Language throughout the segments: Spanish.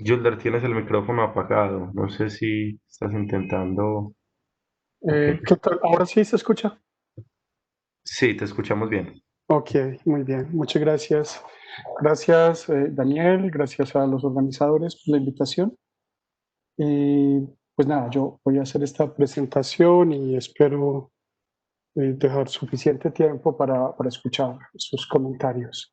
Yulder, tienes el micrófono apagado. No sé si estás intentando. Ok. ¿Qué tal? ¿Ahora sí se escucha? Sí, te escuchamos bien. Ok, muy bien. Muchas gracias. Gracias, Daniel. Gracias a los organizadores por la invitación. Y pues nada, yo voy a hacer esta presentación y espero dejar suficiente tiempo para escuchar sus comentarios.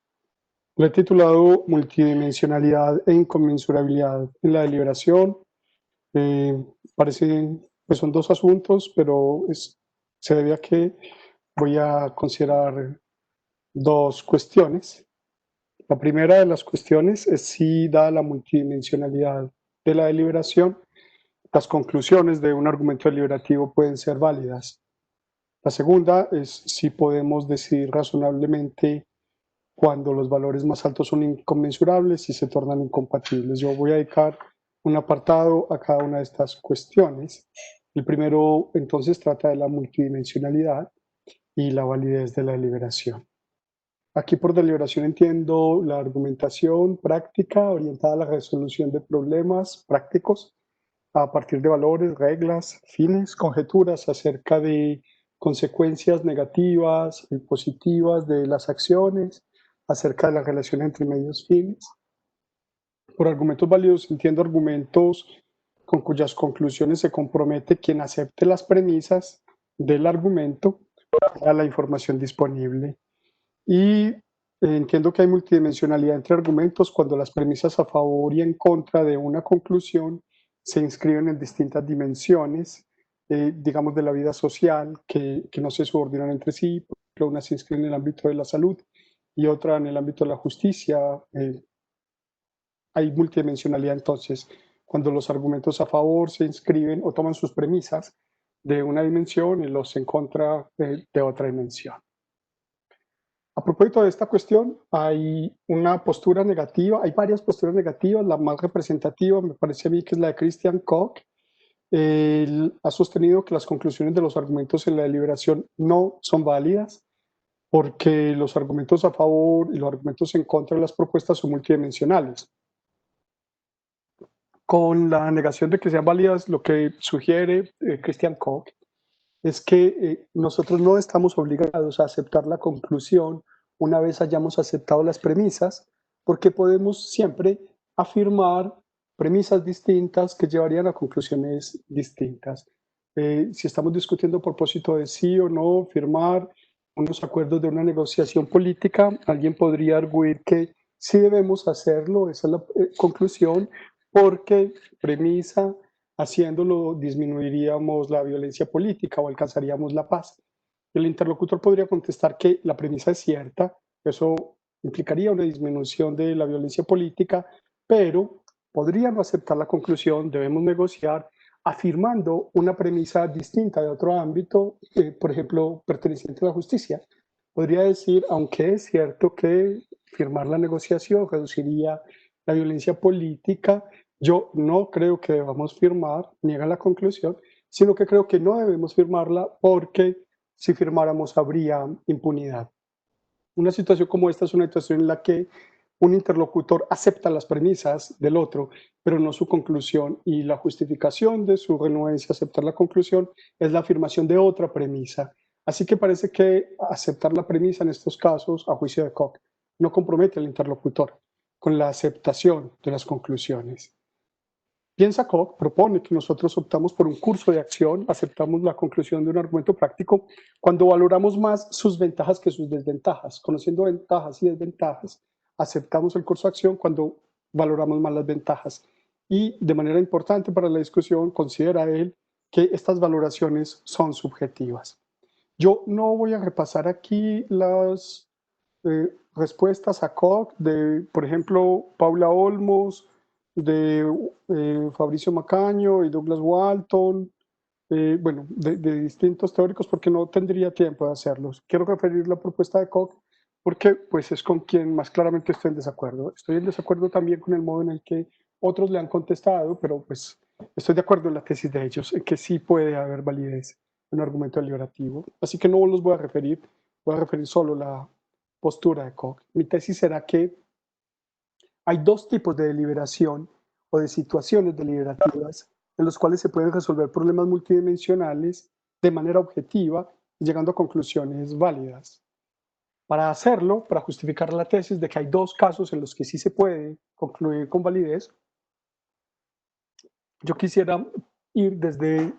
Lo he titulado Multidimensionalidad e inconmensurabilidad en la deliberación. Eh, Parece, pues son dos asuntos, pero se debe a que voy a considerar dos cuestiones. La primera de las cuestiones es si, dada la multidimensionalidad de la deliberación, las conclusiones de un argumento deliberativo pueden ser válidas. La segunda es si podemos decidir razonablemente cuando los valores más altos son inconmensurables y se tornan incompatibles. Yo voy a dedicar un apartado a cada una de estas cuestiones. El primero, entonces, trata de la multidimensionalidad y la validez de la deliberación. Aquí por deliberación entiendo la argumentación práctica orientada a la resolución de problemas prácticos a partir de valores, reglas, fines, conjeturas acerca de consecuencias negativas y positivas de las acciones, acerca de la relación entre medios fines. Por argumentos válidos entiendo argumentos con cuyas conclusiones se compromete quien acepte las premisas del argumento a la información disponible. Y entiendo que hay multidimensionalidad entre argumentos cuando las premisas a favor y en contra de una conclusión se inscriben en distintas dimensiones, digamos, de la vida social, que no se subordinan entre sí. Por ejemplo, una se inscribe en el ámbito de la salud y otra en el ámbito de la justicia. Hay multidimensionalidad entonces cuando los argumentos a favor se inscriben o toman sus premisas de una dimensión y los en contra de otra dimensión. A propósito de esta cuestión, hay una postura negativa, hay varias posturas negativas, la más representativa me parece a mí que es la de Christian Koch. Él ha sostenido que las conclusiones de los argumentos en la deliberación no son válidas porque los argumentos a favor y los argumentos en contra de las propuestas son multidimensionales. Con la negación de que sean válidas, lo que sugiere Christian Koch es que nosotros no estamos obligados a aceptar la conclusión una vez hayamos aceptado las premisas, porque podemos siempre afirmar premisas distintas que llevarían a conclusiones distintas. Si estamos discutiendo a propósito de sí o no firmar unos acuerdos de una negociación política, alguien podría arguir que sí debemos hacerlo, esa es la conclusión, porque premisa haciéndolo disminuiríamos la violencia política o alcanzaríamos la paz. El interlocutor podría contestar que la premisa es cierta, eso implicaría una disminución de la violencia política, pero podría no aceptar la conclusión, debemos negociar afirmando una premisa distinta de otro ámbito, por ejemplo, perteneciente a la justicia. Podría decir, aunque es cierto que firmar la negociación reduciría la violencia política, yo no creo que debamos firmar, niega la conclusión, sino que creo que no debemos firmarla porque si firmáramos habría impunidad. Una situación como esta es una situación en la que un interlocutor acepta las premisas del otro, pero no su conclusión, y la justificación de su renuencia a aceptar la conclusión es la afirmación de otra premisa. Así que parece que aceptar la premisa en estos casos, a juicio de Koch, no compromete al interlocutor con la aceptación de las conclusiones. Piensa Koch propone que nosotros optamos por un curso de acción, aceptamos la conclusión de un argumento práctico cuando valoramos más sus ventajas que sus desventajas. Conociendo ventajas y desventajas, aceptamos el curso de acción cuando valoramos más las ventajas. Y de manera importante para la discusión, considera él que estas valoraciones son subjetivas. Yo no voy a repasar aquí las respuestas a Koch de, por ejemplo, Paula Olmos, de Fabricio Macaño y Douglas Walton, bueno, de distintos teóricos, porque no tendría tiempo de hacerlos. Quiero referir la propuesta de Koch porque pues, es con quien más claramente estoy en desacuerdo. Estoy en desacuerdo también con el modo en el que otros le han contestado, pero pues estoy de acuerdo en la tesis de ellos, en que sí puede haber validez en un argumento deliberativo. Así que no los voy a referir solo la postura de Koch. Mi tesis será que hay dos tipos de deliberación o de situaciones deliberativas en los cuales se pueden resolver problemas multidimensionales de manera objetiva y llegando a conclusiones válidas. Para hacerlo, para justificar la tesis de que hay dos casos en los que sí se puede concluir con validez, yo quisiera ir desde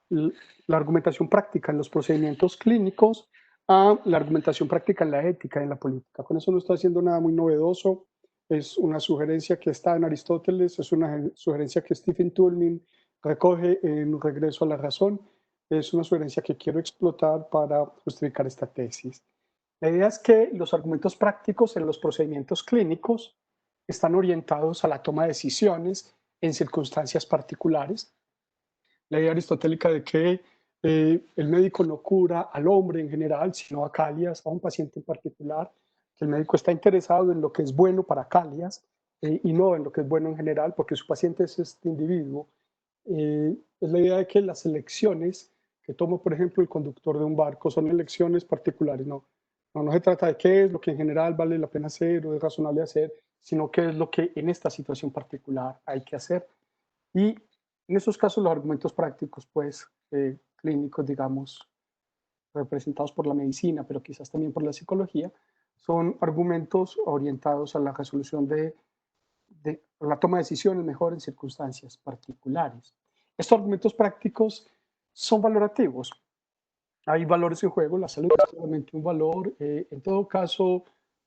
la argumentación práctica en los procedimientos clínicos a la argumentación práctica en la ética y en la política. Con eso no estoy haciendo nada muy novedoso, es una sugerencia que está en Aristóteles, es una sugerencia que Stephen Toulmin recoge en Regreso a la Razón, es una sugerencia que quiero explotar para justificar esta tesis. La idea es que los argumentos prácticos en los procedimientos clínicos están orientados a la toma de decisiones en circunstancias particulares. La idea aristotélica de que el médico no cura al hombre en general, sino a Calias, a un paciente en particular, que el médico está interesado en lo que es bueno para Calias y no en lo que es bueno en general, porque su paciente es este individuo. Es la idea de que las elecciones que toma, por ejemplo, el conductor de un barco son elecciones particulares, no se trata de qué es lo que en general vale la pena hacer o es razonable hacer, sino qué es lo que en esta situación particular hay que hacer. Y en esos casos los argumentos prácticos, pues, clínicos, digamos, representados por la medicina, pero quizás también por la psicología, son argumentos orientados a la resolución de la toma de decisiones mejor en circunstancias particulares. Estos argumentos prácticos son valorativos. Hay valores en juego, la salud es solamente un valor. En todo caso,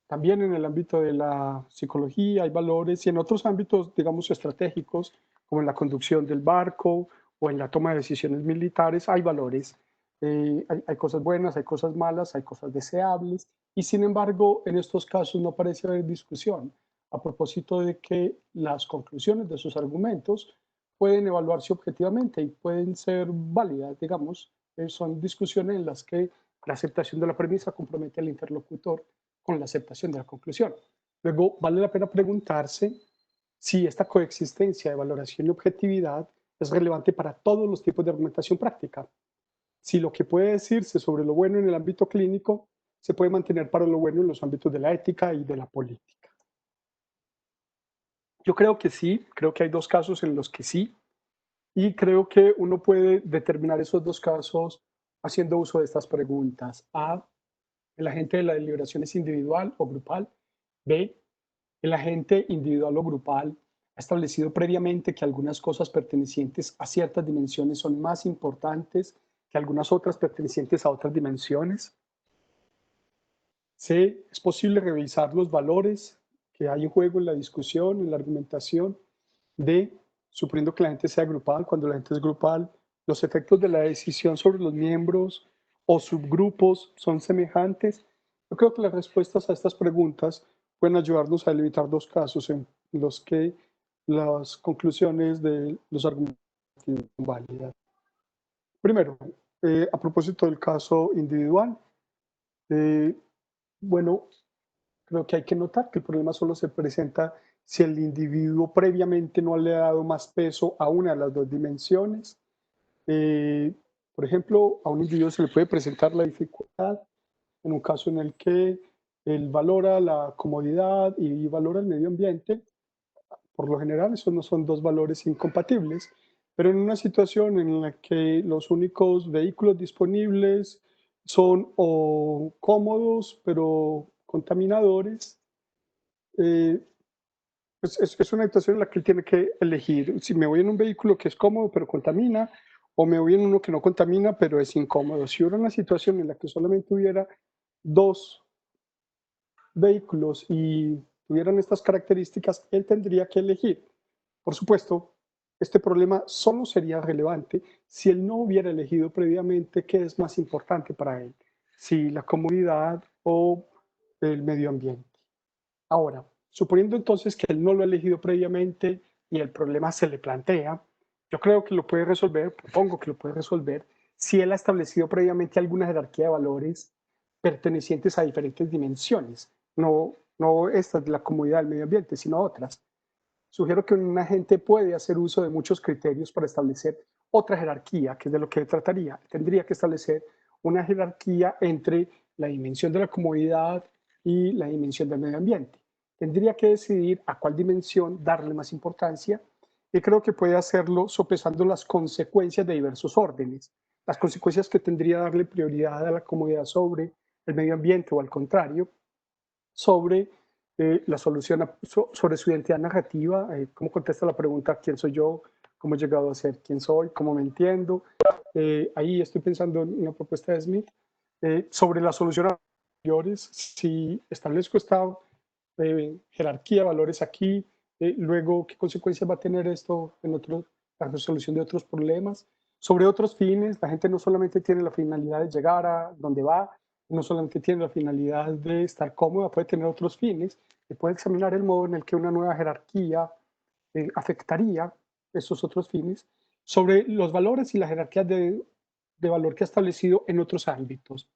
también en el ámbito de la psicología hay valores y en otros ámbitos, digamos, estratégicos, como en la conducción del barco o en la toma de decisiones militares, hay valores. Hay cosas buenas, hay cosas malas, hay cosas deseables y sin embargo, en estos casos no parece haber discusión a propósito de que las conclusiones de sus argumentos pueden evaluarse objetivamente y pueden ser válidas, digamos, son discusiones en las que la aceptación de la premisa compromete al interlocutor con la aceptación de la conclusión. Luego, vale la pena preguntarse si esta coexistencia de valoración y objetividad es relevante para todos los tipos de argumentación práctica. Si lo que puede decirse sobre lo bueno en el ámbito clínico se puede mantener para lo bueno en los ámbitos de la ética y de la política. Yo creo que sí, creo que hay dos casos en los que sí, y creo que uno puede determinar esos dos casos haciendo uso de estas preguntas. A, el agente de la deliberación es individual o grupal. B, el agente individual o grupal ha establecido previamente que algunas cosas pertenecientes a ciertas dimensiones son más importantes que algunas otras pertenecientes a otras dimensiones. C, es posible revisar los valores que hay en juego en la discusión, en la argumentación. D, suponiendo que la gente sea grupal, cuando la gente es grupal, los efectos de la decisión sobre los miembros o subgrupos son semejantes. Yo creo que las respuestas a estas preguntas pueden ayudarnos a delimitar dos casos en los que las conclusiones de los argumentos son válidas. Primero, a propósito del caso individual, eh, bueno, creo que hay que notar que el problema solo se presenta si el individuo previamente no le ha dado más peso a una de las dos dimensiones. Por ejemplo, a un individuo se le puede presentar la dificultad en un caso en el que él valora la comodidad y valora el medio ambiente. Por lo general, esos no son dos valores incompatibles, pero en una situación en la que los únicos vehículos disponibles son o cómodos, pero contaminadores, eh, pues es una situación en la que él tiene que elegir si me voy en un vehículo que es cómodo pero contamina o me voy en uno que no contamina pero es incómodo. Si hubiera una situación en la que solamente hubiera dos vehículos y tuvieran estas características, él tendría que elegir. Por supuesto, este problema solo sería relevante si él no hubiera elegido previamente qué es más importante para él, si la comodidad o el medio ambiente. Ahora, suponiendo entonces que él no lo ha elegido previamente y el problema se le plantea, yo creo que lo puede resolver, propongo que lo puede resolver, si él ha establecido previamente alguna jerarquía de valores pertenecientes a diferentes dimensiones, no estas de la comodidad del medio ambiente, sino otras. Sugiero que un agente puede hacer uso de muchos criterios para establecer otra jerarquía, que es de lo que trataría. Tendría que establecer una jerarquía entre la dimensión de la comodidad y la dimensión del medio ambiente. tendría que decidir a cuál dimensión darle más importancia y creo que puede hacerlo sopesando las consecuencias de diversos órdenes, las consecuencias que tendría darle prioridad a la comodidad sobre el medio ambiente o al contrario, sobre la solución sobre su identidad narrativa, cómo contesta la pregunta quién soy yo, cómo he llegado a ser quién soy, cómo me entiendo. Ahí estoy pensando en una propuesta de Smith sobre la solución a mayores, si establezco esta jerarquía de valores aquí, luego qué consecuencias va a tener esto en la resolución de otros problemas. Sobre otros fines, la gente no solamente tiene la finalidad de llegar a donde va, no solamente tiene la finalidad de estar cómoda, puede tener otros fines y puede examinar el modo en el que una nueva jerarquía afectaría esos otros fines sobre los valores y la jerarquía de valor que ha establecido en otros ámbitos.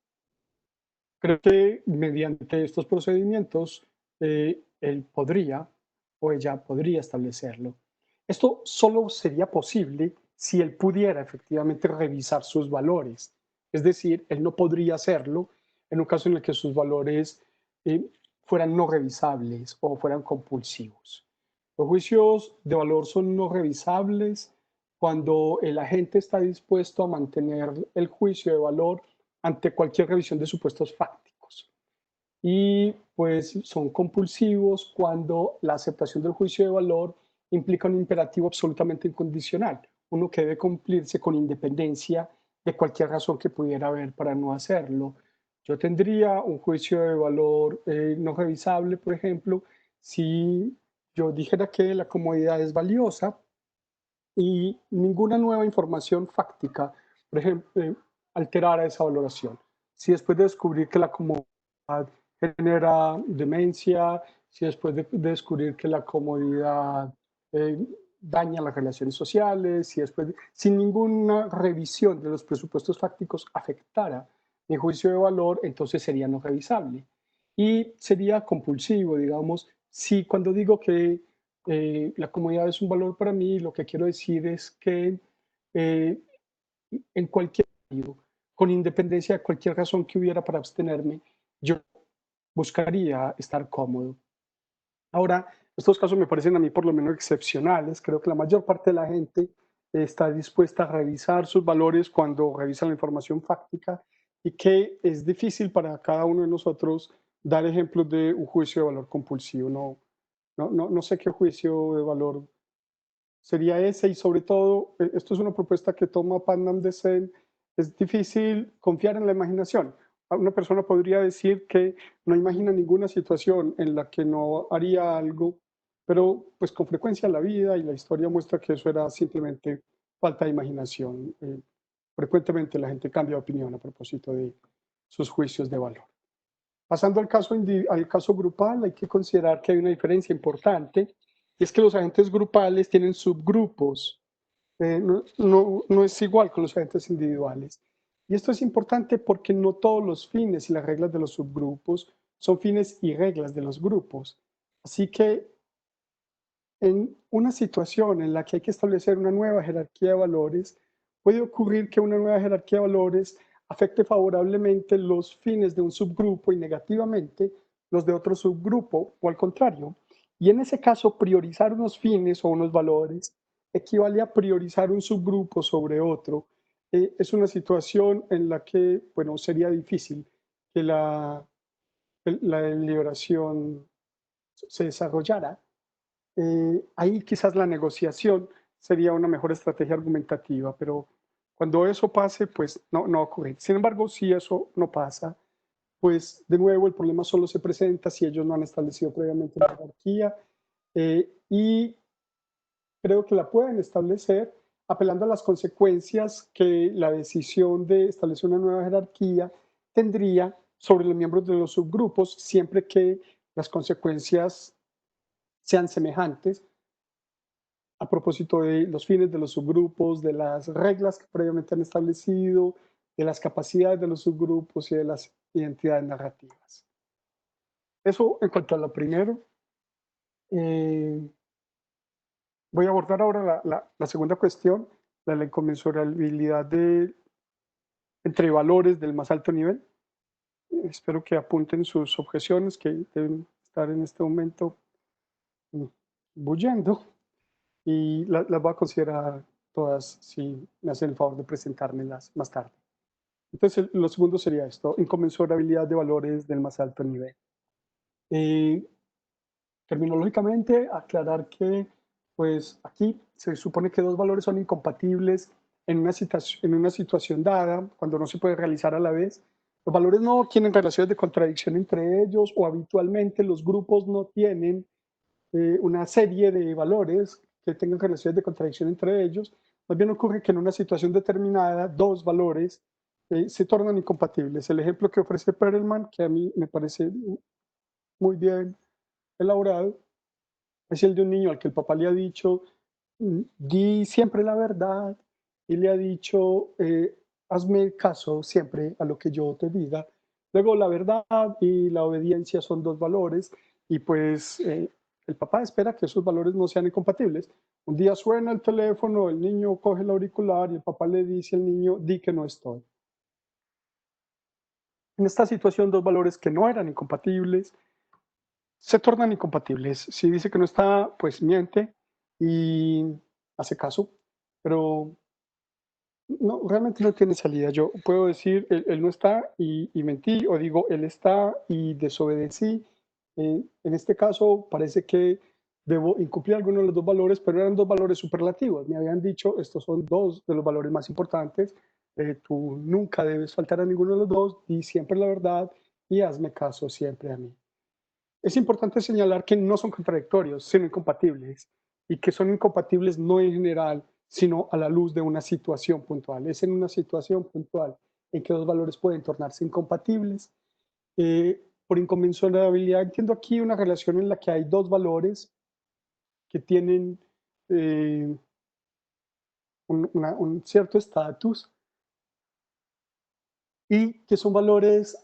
Creo que mediante estos procedimientos él podría o ella podría establecerlo. Esto solo sería posible si él pudiera efectivamente revisar sus valores. Es decir, él no podría hacerlo en un caso en el que sus valores eh, fueran no revisables o fueran compulsivos. Los juicios de valor son no revisables cuando el agente está dispuesto a mantener el juicio de valor ante cualquier revisión de supuestos fácticos. Y pues son compulsivos cuando la aceptación del juicio de valor implica un imperativo absolutamente incondicional, uno que debe cumplirse con independencia de cualquier razón que pudiera haber para no hacerlo. Yo tendría un juicio de valor no revisable, por ejemplo, si yo dijera que la comodidad es valiosa, y ninguna nueva información fáctica, por ejemplo, alterara esa valoración. Si después de descubrir que la comodidad genera demencia, si después de descubrir que la comodidad eh, daña las relaciones sociales, si después, sin ninguna revisión de los presupuestos fácticos afectara mi juicio de valor, entonces sería no revisable. Y sería compulsivo, digamos, si cuando digo que la comodidad es un valor para mí. Lo que quiero decir es que eh, en cualquier sentido, con independencia de cualquier razón que hubiera para abstenerme, yo buscaría estar cómodo. Ahora, estos casos me parecen a mí por lo menos excepcionales. Creo que la mayor parte de la gente está dispuesta a revisar sus valores cuando revisa la información fáctica y que es difícil para cada uno de nosotros dar ejemplos de un juicio de valor compulsivo. No sé qué juicio de valor sería ese y sobre todo, esto es una propuesta que toma Putnam de Sen, es difícil confiar en la imaginación. Una persona podría decir que no imagina ninguna situación en la que no haría algo, pero pues con frecuencia la vida y la historia muestra que eso era simplemente falta de imaginación. Frecuentemente la gente cambia de opinión a propósito de sus juicios de valor. Pasando al caso grupal, hay que considerar que hay una diferencia importante, y es que los agentes grupales tienen subgrupos. No es igual con los agentes individuales. Y esto es importante porque no todos los fines y las reglas de los subgrupos son fines y reglas de los grupos. Así que en una situación en la que hay que establecer una nueva jerarquía de valores, puede ocurrir que una nueva jerarquía de valores afecte favorablemente los fines de un subgrupo y negativamente los de otro subgrupo, o al contrario. Y en ese caso, priorizar unos fines o unos valores equivale a priorizar un subgrupo sobre otro. Es una situación en la que, bueno, sería difícil que la deliberación se desarrollara. Ahí quizás la negociación sería una mejor estrategia argumentativa, pero cuando eso pase, pues no va a ocurrir. Sin embargo, si eso no pasa, pues de nuevo el problema solo se presenta si ellos no han establecido previamente la jerarquía y creo que la pueden establecer apelando a las consecuencias que la decisión de establecer una nueva jerarquía tendría sobre los miembros de los subgrupos siempre que las consecuencias sean semejantes a propósito de los fines de los subgrupos, de las reglas que previamente han establecido, de las capacidades de los subgrupos y de las identidades narrativas. Eso en cuanto a lo primero. Eh, Voy a abordar ahora la segunda cuestión, la inconmensurabilidad entre valores del más alto nivel. Espero que apunten sus objeciones que deben estar en este momento mm, bullendo y las voy a considerar todas si me hacen el favor de presentármelas más tarde. Entonces, lo segundo sería esto, inconmensurabilidad de valores del más alto nivel. Eh, Terminológicamente, aclarar que, pues, aquí se supone que dos valores son incompatibles en una situación dada, cuando no se puede realizar a la vez. Los valores no tienen relaciones de contradicción entre ellos o habitualmente los grupos no tienen una serie de valores que tengan relaciones de contradicción entre ellos. Más bien ocurre que en una situación determinada dos valores se tornan incompatibles. El ejemplo que ofrece Perelman, que a mí me parece muy bien elaborado, es el de un niño al que el papá le ha dicho, di siempre la verdad, y le ha dicho, hazme caso siempre a lo que yo te diga. Luego la verdad y la obediencia son dos valores y pues el papá espera que esos valores no sean incompatibles. Un día suena el teléfono, el niño coge el auricular y el papá le dice al niño, di que no estoy. En esta situación, dos valores que no eran incompatibles se tornan incompatibles. Si dice que no está, pues miente y hace caso, pero no, realmente no tiene salida. Yo puedo decir, él no está y mentí, o digo, él está y desobedecí. En este caso, parece que debo incumplir alguno de los dos valores, pero eran dos valores superlativos. Me habían dicho, estos son dos de los valores más importantes. Tú nunca debes faltar a ninguno de los dos, di siempre la verdad y hazme caso siempre a mí. Es importante señalar que no son contradictorios, sino incompatibles, y que son incompatibles no en general, sino a la luz de una situación puntual. Es en una situación puntual en que dos valores pueden tornarse incompatibles. Por inconmensurabilidad entiendo aquí una relación en la que hay dos valores que tienen eh, un cierto estatus y que son valores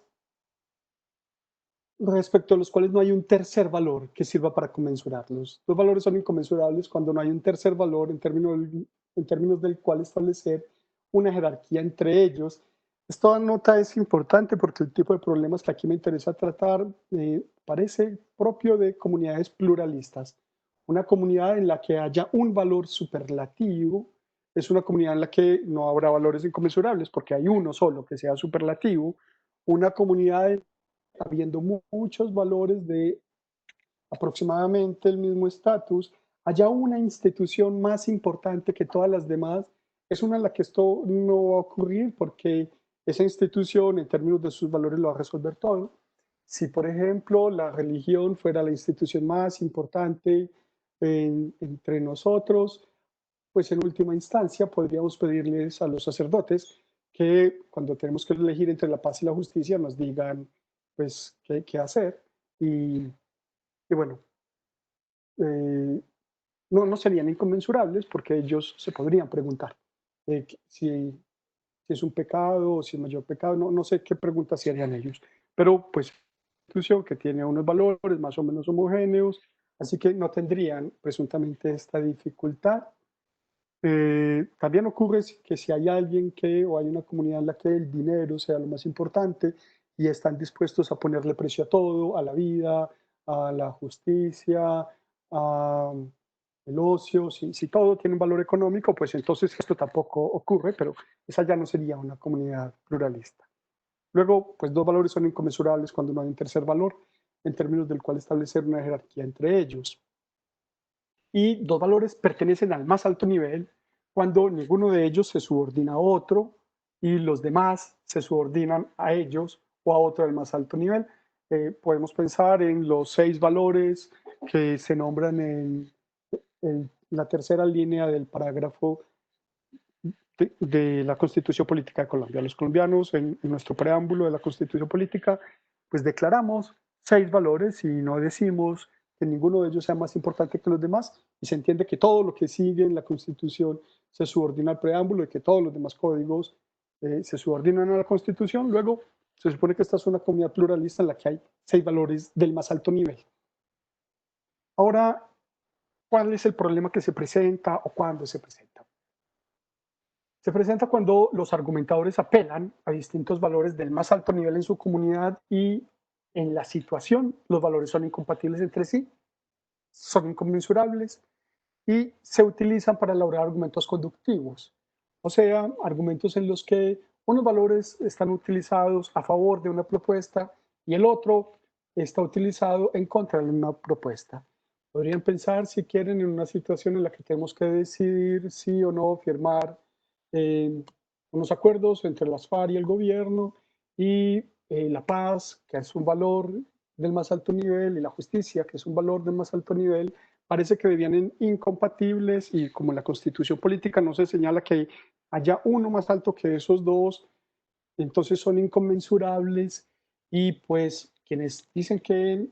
respecto a los cuales no hay un tercer valor que sirva para conmensurarlos. Los valores son inconmensurables cuando no hay un tercer valor en términos del cual establecer una jerarquía entre ellos. Esta nota es importante porque el tipo de problemas que aquí me interesa tratar parece propio de comunidades pluralistas. Una comunidad en la que haya un valor superlativo es una comunidad en la que no habrá valores inconmensurables porque hay uno solo que sea superlativo. Una comunidad habiendo muchos valores de aproximadamente el mismo estatus, haya una institución más importante que todas las demás, es una en la que esto no va a ocurrir porque esa institución en términos de sus valores lo va a resolver todo. Si, por ejemplo, la religión fuera la institución más importante entre nosotros, pues en última instancia podríamos pedirles a los sacerdotes que cuando tenemos que elegir entre la paz y la justicia nos digan pues qué hacer y, y bueno, eh, no serían inconmensurables porque ellos se podrían preguntar si es un pecado o si es mayor pecado, no sé qué preguntas se harían ellos, pero pues institución que tiene unos valores más o menos homogéneos, así que no tendrían presuntamente esta dificultad. También ocurre que si hay alguien que o hay una comunidad en la que el dinero sea lo más importante y están dispuestos a ponerle precio a todo, a la vida, a la justicia, a el ocio, si todo tiene un valor económico, pues entonces esto tampoco ocurre, pero esa ya no sería una comunidad pluralista. Luego, pues dos valores son inconmensurables cuando no hay un tercer valor en términos del cual establecer una jerarquía entre ellos. Y dos valores pertenecen al más alto nivel cuando ninguno de ellos se subordina a otro y los demás se subordinan a ellos o a otro del más alto nivel. Podemos pensar en los 6 valores que se nombran en la tercera línea del parágrafo de la Constitución Política de Colombia. Los colombianos, en nuestro preámbulo de la Constitución Política, pues declaramos 6 valores y no decimos que ninguno de ellos sea más importante que los demás, y se entiende que todo lo que sigue en la Constitución se subordina al preámbulo y que todos los demás códigos se subordinan a la Constitución. Luego, se supone que esta es una comunidad pluralista en la que hay 6 valores del más alto nivel. Ahora, ¿cuál es el problema que se presenta o cuándo se presenta? Se presenta cuando los argumentadores apelan a distintos valores del más alto nivel en su comunidad y en la situación los valores son incompatibles entre sí, son inconmensurables y se utilizan para elaborar argumentos conductivos, o sea, argumentos en los que unos valores están utilizados a favor de una propuesta y el otro está utilizado en contra de una propuesta. Podrían pensar, si quieren, en una situación en la que tenemos que decidir sí o no firmar unos acuerdos entre las FARC y el gobierno y la paz, que es un valor del más alto nivel, y la justicia, que es un valor del más alto nivel, parece que devían incompatibles y como en la constitución política no se señala que haya uno más alto que esos dos, entonces son inconmensurables y pues quienes dicen que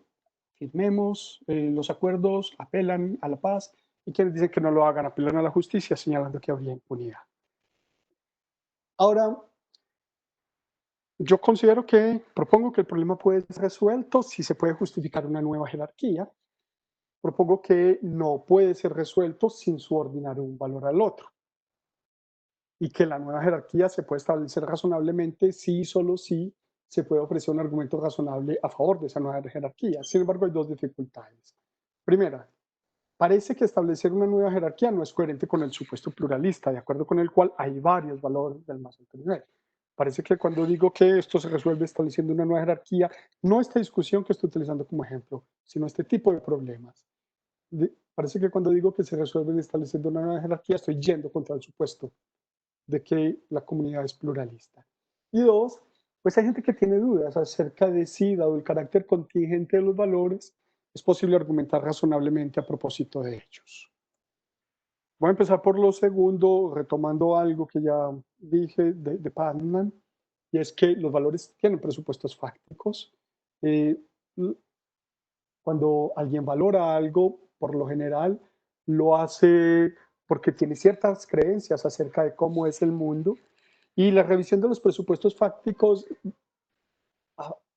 firmemos los acuerdos apelan a la paz y quienes dicen que no lo hagan apelan a la justicia señalando que habría impunidad. Ahora, yo considero que, propongo que el problema puede ser resuelto si se puede justificar una nueva jerarquía. Propongo que no puede ser resuelto sin subordinar un valor al otro y que la nueva jerarquía se puede establecer razonablemente si y solo si se puede ofrecer un argumento razonable a favor de esa nueva jerarquía. Sin embargo, hay dos dificultades. Primera, parece que establecer una nueva jerarquía no es coherente con el supuesto pluralista, de acuerdo con el cual hay varios valores del más alto nivel. Parece que cuando digo que esto se resuelve estableciendo una nueva jerarquía, no esta discusión que estoy utilizando como ejemplo, sino este tipo de problemas. Parece que cuando digo que se resuelven estableciendo una nueva jerarquía, estoy yendo contra el supuesto de que la comunidad es pluralista. Y dos, pues hay gente que tiene dudas acerca de si, dado el carácter contingente de los valores, es posible argumentar razonablemente a propósito de ellos. Voy a empezar por lo segundo, retomando algo que ya dije de Putnam, y es que los valores tienen presupuestos fácticos. Eh, Cuando alguien valora algo, por lo general, lo hace porque tiene ciertas creencias acerca de cómo es el mundo y la revisión de los presupuestos fácticos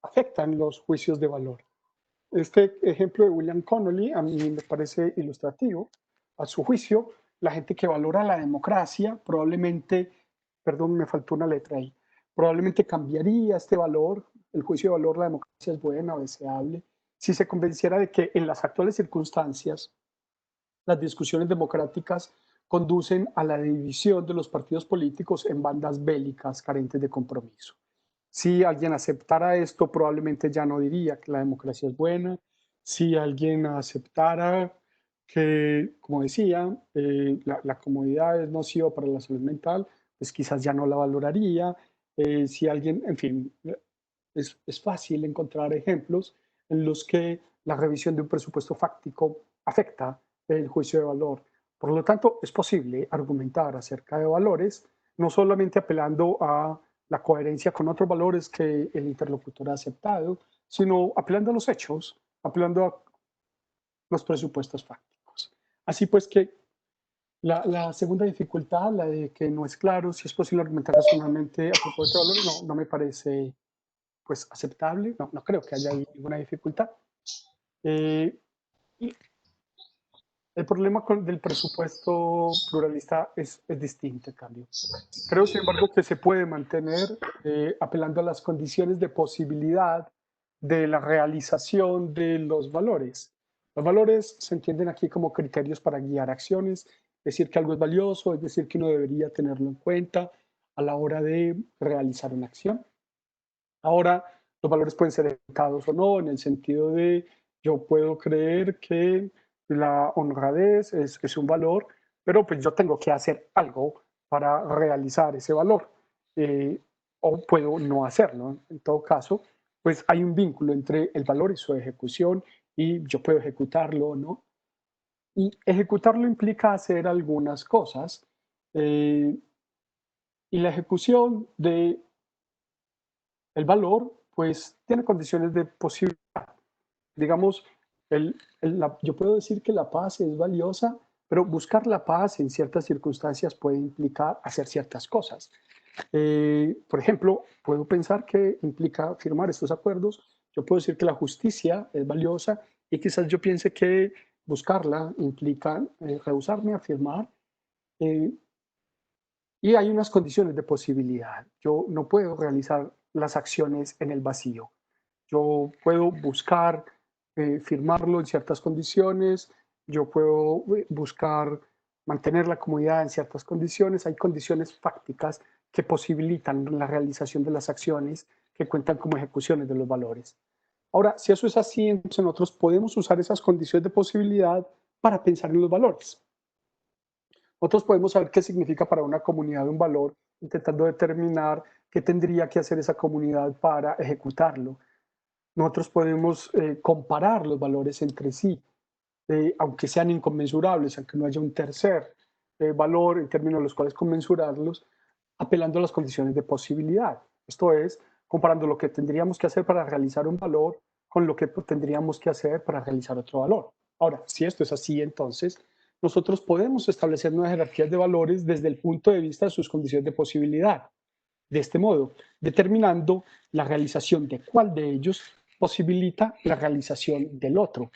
afectan los juicios de valor. Este ejemplo de William Connolly a mí me parece ilustrativo. A su juicio, la gente que valora la democracia probablemente, perdón, me faltó una letra ahí, probablemente cambiaría este valor, el juicio de valor, la democracia es buena o deseable, si se convenciera de que en las actuales circunstancias las discusiones democráticas conducen a la división de los partidos políticos en bandas bélicas carentes de compromiso. Si alguien aceptara esto, probablemente ya no diría que la democracia es buena. Si alguien aceptara que, como decía, la comodidad es nociva para la salud mental, pues quizás ya no la valoraría. Si alguien, en fin, es fácil encontrar ejemplos en los que la revisión de un presupuesto fáctico afecta el juicio de valor. Por lo tanto, es posible argumentar acerca de valores, no solamente apelando a la coherencia con otros valores que el interlocutor ha aceptado, sino apelando a los hechos, apelando a los presupuestos fácticos. Así pues que la segunda dificultad, la de que no es claro si es posible argumentar razonablemente a propósito de valores, no me parece pues aceptable, no creo que haya ninguna dificultad. Eh, y el problema del presupuesto pluralista es distinto, en cambio. Creo, sin embargo, que se puede mantener apelando a las condiciones de posibilidad de la realización de los valores. Los valores se entienden aquí como criterios para guiar acciones, decir que algo es valioso, es decir, que uno debería tenerlo en cuenta a la hora de realizar una acción. Ahora, los valores pueden ser educados o no, en el sentido de yo puedo creer que la honradez es un valor, pero pues yo tengo que hacer algo para realizar ese valor, eh, o puedo no hacerlo. En todo caso, pues hay un vínculo entre el valor y su ejecución y yo puedo ejecutarlo o no. Y ejecutarlo implica hacer algunas cosas eh, y la ejecución de el valor, pues, tiene condiciones de posibilidad. Digamos, yo puedo decir que la paz es valiosa, pero buscar la paz en ciertas circunstancias puede implicar hacer ciertas cosas. Por ejemplo, puedo pensar que implica firmar estos acuerdos. Yo puedo decir que la justicia es valiosa y quizás yo piense que buscarla implica rehusarme a firmar. eh, y hay unas condiciones de posibilidad. Yo no puedo realizar las acciones en el vacío. Yo puedo buscar firmarlo en ciertas condiciones, yo puedo buscar mantener la comunidad en ciertas condiciones. Hay condiciones fácticas que posibilitan la realización de las acciones que cuentan como ejecuciones de los valores. Ahora, si eso es así, entonces nosotros podemos usar esas condiciones de posibilidad para pensar en los valores. Nosotros podemos saber qué significa para una comunidad un valor, intentando determinar qué tendría que hacer esa comunidad para ejecutarlo. Nosotros podemos comparar los valores entre sí, aunque sean inconmensurables, aunque no haya un tercer valor en términos de los cuales conmensurarlos, apelando a las condiciones de posibilidad. Esto es, comparando lo que tendríamos que hacer para realizar un valor con lo que tendríamos que hacer para realizar otro valor. Ahora, si esto es así, entonces nosotros podemos establecer nuevas jerarquías de valores desde el punto de vista de sus condiciones de posibilidad. De este modo, determinando la realización de cuál de ellos posibilita la realización del otro.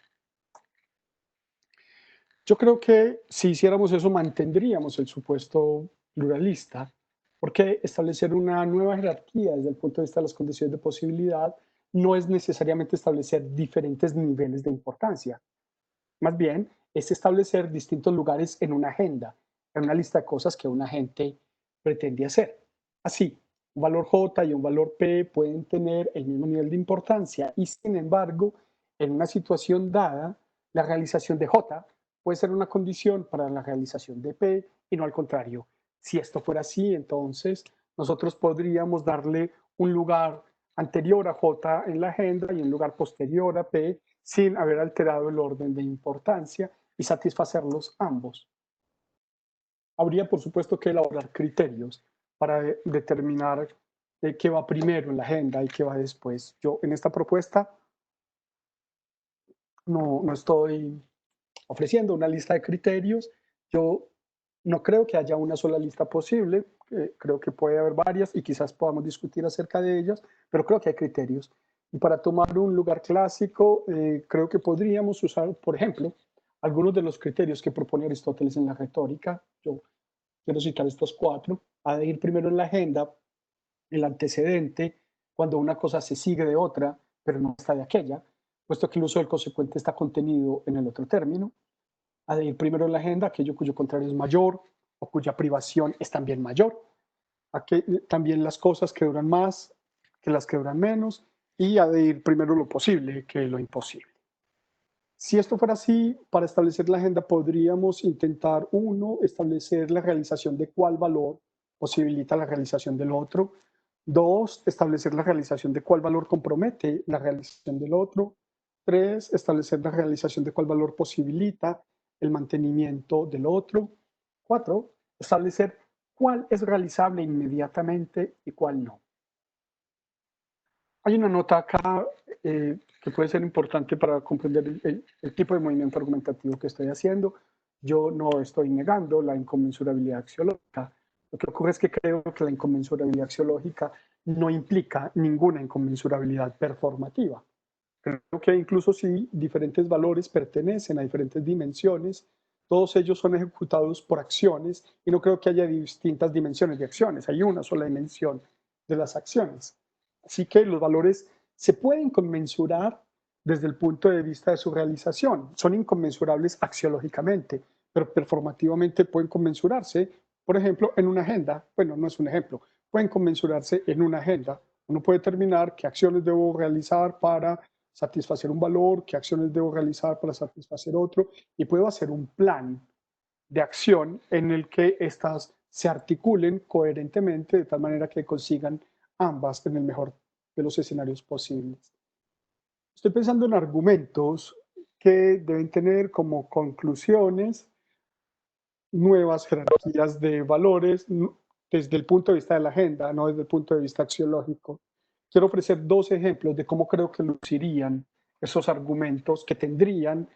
Yo creo que si hiciéramos eso mantendríamos el supuesto pluralista, porque establecer una nueva jerarquía desde el punto de vista de las condiciones de posibilidad no es necesariamente establecer diferentes niveles de importancia. Más bien, es establecer distintos lugares en una agenda, en una lista de cosas que una gente pretende hacer. Así, un valor J y un valor P pueden tener el mismo nivel de importancia y, sin embargo, en una situación dada, la realización de J puede ser una condición para la realización de P y no al contrario. Si esto fuera así, entonces nosotros podríamos darle un lugar anterior a J en la agenda y un lugar posterior a P sin haber alterado el orden de importancia y satisfacerlos ambos. Habría, por supuesto, que elaborar criterios para determinar qué va primero en la agenda y qué va después. Yo en esta propuesta no estoy ofreciendo una lista de criterios. Yo no creo que haya una sola lista posible, creo que puede haber varias y quizás podamos discutir acerca de ellas, pero creo que hay criterios. Y para tomar un lugar clásico, creo que podríamos usar, por ejemplo, algunos de los criterios que propone Aristóteles en la retórica. Yo quiero citar estos cuatro. Ha de ir primero en la agenda el antecedente, cuando una cosa se sigue de otra, pero no está de aquella, puesto que el uso del consecuente está contenido en el otro término. Ha de ir primero en la agenda aquello cuyo contrario es mayor o cuya privación es también mayor. También las cosas que duran más que las que duran menos, y ha de ir primero lo posible que lo imposible. Si esto fuera así, para establecer la agenda podríamos intentar, uno, establecer la realización de cuál valor posibilita la realización del otro. Dos, establecer la realización de cuál valor compromete la realización del otro. Tres, establecer la realización de cuál valor posibilita el mantenimiento del otro. Cuatro, establecer cuál es realizable inmediatamente y cuál no. Hay una nota acá que puede ser importante para comprender el tipo de movimiento argumentativo que estoy haciendo. Yo no estoy negando la inconmensurabilidad axiológica. Lo que ocurre es que creo que la inconmensurabilidad axiológica no implica ninguna inconmensurabilidad performativa. Creo que incluso si diferentes valores pertenecen a diferentes dimensiones, todos ellos son ejecutados por acciones y no creo que haya distintas dimensiones de acciones. Hay una sola dimensión de las acciones. Así que los valores se pueden conmensurar desde el punto de vista de su realización. Son inconmensurables axiológicamente, pero performativamente pueden conmensurarse, por ejemplo, en una agenda. Bueno, no es un ejemplo, pueden conmensurarse en una agenda. Uno puede determinar qué acciones debo realizar para satisfacer un valor, qué acciones debo realizar para satisfacer otro, y puedo hacer un plan de acción en el que estas se articulen coherentemente de tal manera que consigan ambas en el mejor de los escenarios posibles. Estoy pensando en argumentos que deben tener como conclusiones nuevas jerarquías de valores desde el punto de vista de la agenda, no desde el punto de vista axiológico. Quiero ofrecer dos ejemplos de cómo creo que lucirían esos argumentos que tendrían,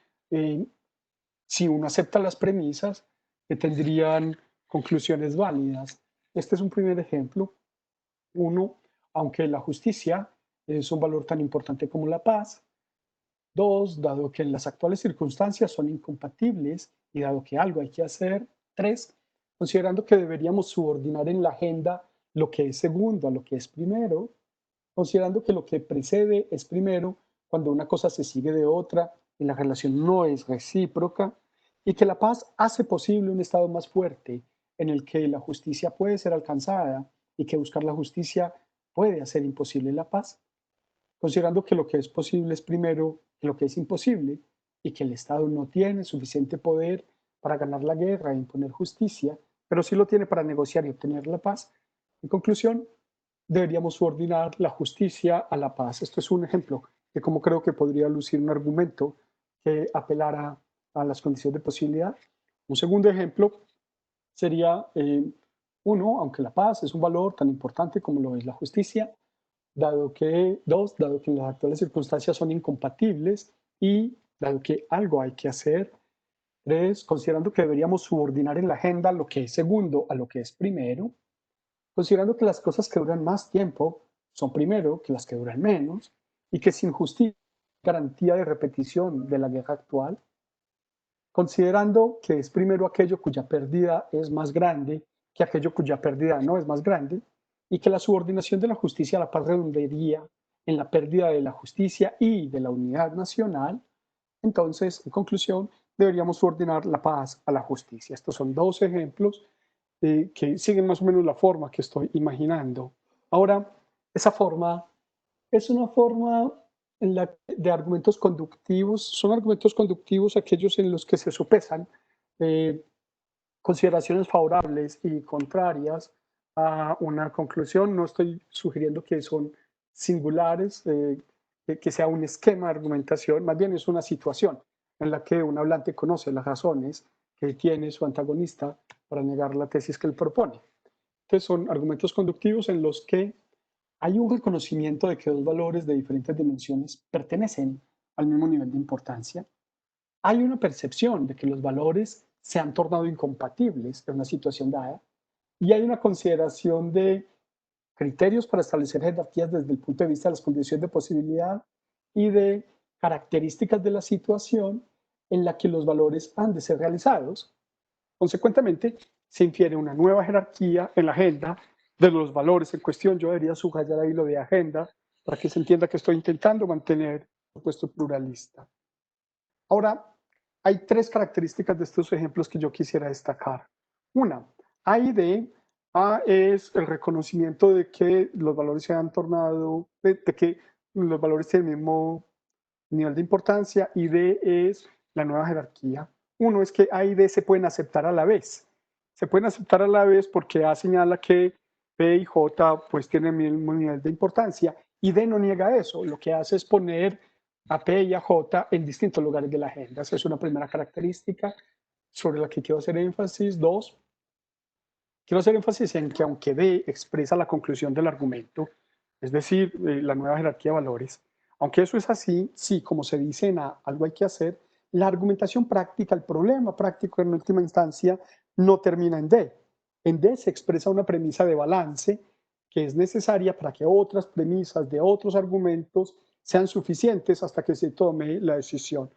si uno acepta las premisas, que tendrían conclusiones válidas. Este es un primer ejemplo. Uno, aunque la justicia es un valor tan importante como la paz. Dos, dado que en las actuales circunstancias son incompatibles y dado que algo hay que hacer. Tres, considerando que deberíamos subordinar en la agenda lo que es segundo a lo que es primero. considerando que lo que precede es primero cuando una cosa se sigue de otra y la relación no es recíproca, y que la paz hace posible un estado más fuerte en el que la justicia puede ser alcanzada y que buscar la justicia puede hacer imposible la paz, considerando que lo que es posible es primero que lo que es imposible y que el Estado no tiene suficiente poder para ganar la guerra e imponer justicia, pero sí lo tiene para negociar y obtener la paz. En conclusión, deberíamos subordinar la justicia a la paz. Esto es un ejemplo de cómo creo que podría lucir un argumento que apelara a las condiciones de posibilidad. Un segundo ejemplo sería, uno, aunque la paz es un valor tan importante como lo es la justicia, dado que las actuales circunstancias son incompatibles y dado que algo hay que hacer. Tres, considerando que deberíamos subordinar en la agenda lo que es segundo a lo que es primero, considerando que las cosas que duran más tiempo son primero que las que duran menos y que sin justicia garantía de repetición de la guerra actual, considerando que es primero aquello cuya pérdida es más grande que aquello cuya pérdida no es más grande, y que la subordinación de la justicia a la paz redundaría en la pérdida de la justicia y de la unidad nacional, entonces, en conclusión, deberíamos subordinar la paz a la justicia. Estos son dos ejemplos que siguen más o menos la forma que estoy imaginando. Ahora, esa forma es una forma de argumentos conductivos, son argumentos conductivos aquellos en los que se sopesan eh, consideraciones favorables y contrarias a una conclusión. No estoy sugiriendo que son singulares, que sea un esquema de argumentación, más bien es una situación en la que un hablante conoce las razones que tiene su antagonista para negar la tesis que él propone. Entonces son argumentos conductivos en los que hay un reconocimiento de que dos valores de diferentes dimensiones pertenecen al mismo nivel de importancia. Hay una percepción de que los valores se han tornado incompatibles en una situación dada y hay una consideración de criterios para establecer jerarquías desde el punto de vista de las condiciones de posibilidad y de características de la situación en la que los valores han de ser realizados. Consecuentemente, se infiere una nueva jerarquía en la agenda de los valores en cuestión. Yo debería subrayar ahí lo de agenda para que se entienda que estoy intentando mantener un puesto pluralista. Ahora, hay tres características de estos ejemplos que yo quisiera destacar. Una, A y D. A es el reconocimiento de que los valores se han tornado, de que los valores tienen el mismo nivel de importancia, y D es la nueva jerarquía. Uno es que A y D se pueden aceptar a la vez. Se pueden aceptar a la vez porque A señala que P y J pues tienen el mismo nivel de importancia y D no niega eso. Lo que hace es poner a P y a J en distintos lugares de la agenda. Esa es una primera característica sobre la que quiero hacer énfasis. Dos, quiero hacer énfasis en que aunque D expresa la conclusión del argumento, es decir, la nueva jerarquía de valores, aunque eso es así, sí, como se dice en A, algo hay que hacer, la argumentación práctica, el problema práctico en última instancia, no termina en D. En D se expresa una premisa de balance que es necesaria para que otras premisas de otros argumentos sean suficientes hasta que se tome la decisión.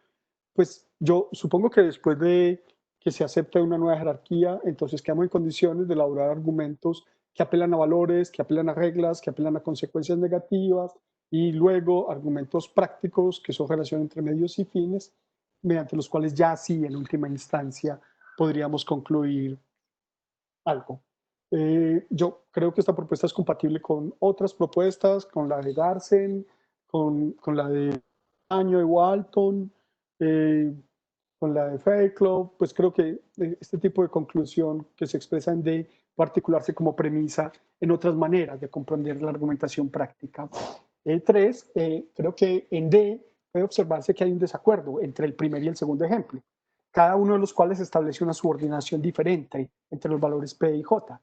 Pues yo supongo que después de que se acepte una nueva jerarquía, entonces quedamos en condiciones de elaborar argumentos que apelan a valores, que apelan a reglas, que apelan a consecuencias negativas, y luego argumentos prácticos, que son relación entre medios y fines, mediante los cuales ya sí, en última instancia, podríamos concluir algo. Yo creo que esta propuesta es compatible con otras propuestas, con la de Garsen, con la de Año de Walton, eh, con la de Fairclough. Pues creo que este tipo de conclusión que se expresa en D puede articularse como premisa en otras maneras de comprender la argumentación práctica. Tres, creo que en D puede observarse que hay un desacuerdo entre el primer y el segundo ejemplo, cada uno de los cuales establece una subordinación diferente entre los valores P y J.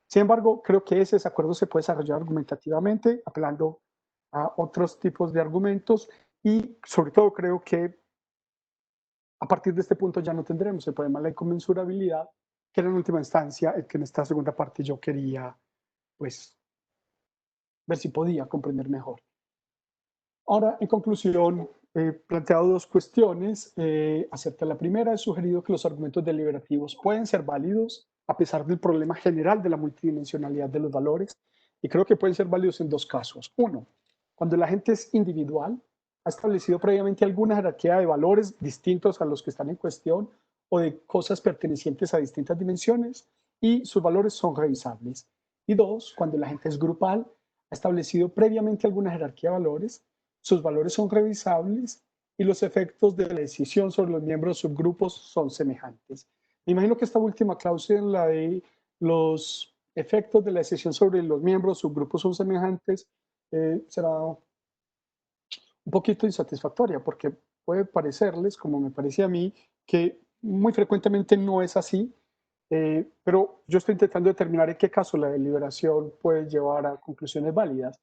Sin embargo, creo que ese desacuerdo se puede desarrollar argumentativamente, apelando a otros tipos de argumentos, y sobre todo creo que a partir de este punto ya no tendremos el problema de la inconmensurabilidad, que era en última instancia el que en esta segunda parte yo quería, pues, ver si podía comprender mejor. Ahora, en conclusión, he planteado dos cuestiones. Acerca de la primera, he sugerido que los argumentos deliberativos pueden ser válidos a pesar del problema general de la multidimensionalidad de los valores, y creo que pueden ser válidos en dos casos. Uno, Cuando la gente es individual, ha establecido previamente alguna jerarquía de valores distintos a los que están en cuestión o de cosas pertenecientes a distintas dimensiones y sus valores son revisables. Y dos, cuando la gente es grupal, ha establecido previamente alguna jerarquía de valores, sus valores son revisables y los efectos de la decisión sobre los miembros de subgrupos son semejantes. Me imagino que esta última cláusula, la de los efectos de la decisión sobre los miembros de subgrupos son semejantes, será un poquito insatisfactoria porque puede parecerles, como me parece a mí, que muy frecuentemente no es así, pero yo estoy intentando determinar en qué caso la deliberación puede llevar a conclusiones válidas.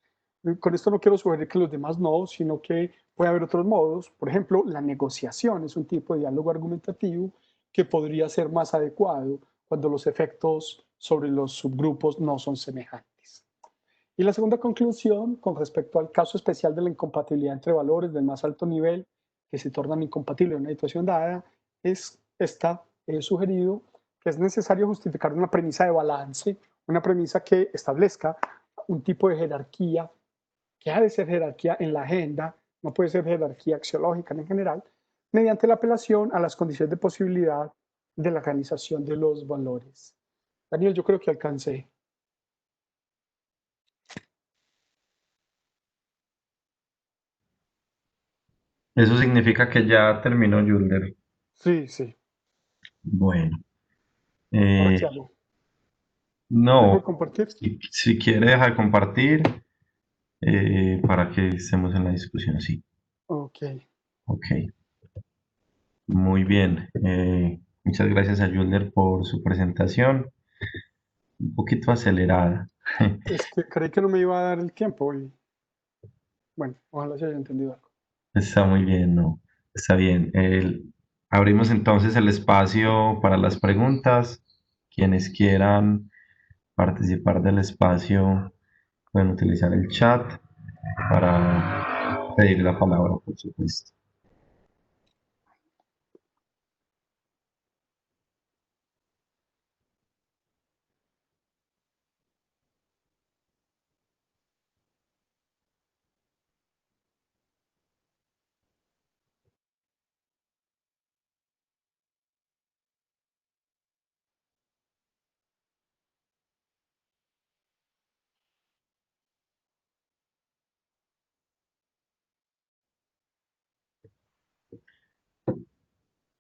Con esto no quiero sugerir que los demás no, sino que puede haber otros modos. Por ejemplo, la negociación es un tipo de diálogo argumentativo que podría ser más adecuado cuando los efectos sobre los subgrupos no son semejantes. Y la segunda conclusión, con respecto al caso especial de la incompatibilidad entre valores del más alto nivel que se tornan incompatibles en una situación dada, es esta, he sugerido que es necesario justificar una premisa de balance, una premisa que establezca un tipo de jerarquía, que ha de ser jerarquía en la agenda, no puede ser jerarquía axiológica en general, mediante la apelación a las condiciones de posibilidad de la organización de los valores. Daniel, yo creo que alcancé. Eso significa que ya terminó Julder. Sí, sí. Bueno, ¿Ahora eh, qué hago? ¿Dejo de no, compartir? si quiere dejar compartir para que estemos en la discusión, sí. Ok. Ok, muy bien. Muchas gracias a Julder por su presentación. Un poquito acelerada. Es que creí que no me iba a dar el tiempo y bueno, ojalá se haya entendido algo. Está muy bien, ¿no? Está bien. Abrimos entonces el espacio para las preguntas. Quienes quieran participar del espacio pueden utilizar el chat para pedir la palabra, por supuesto.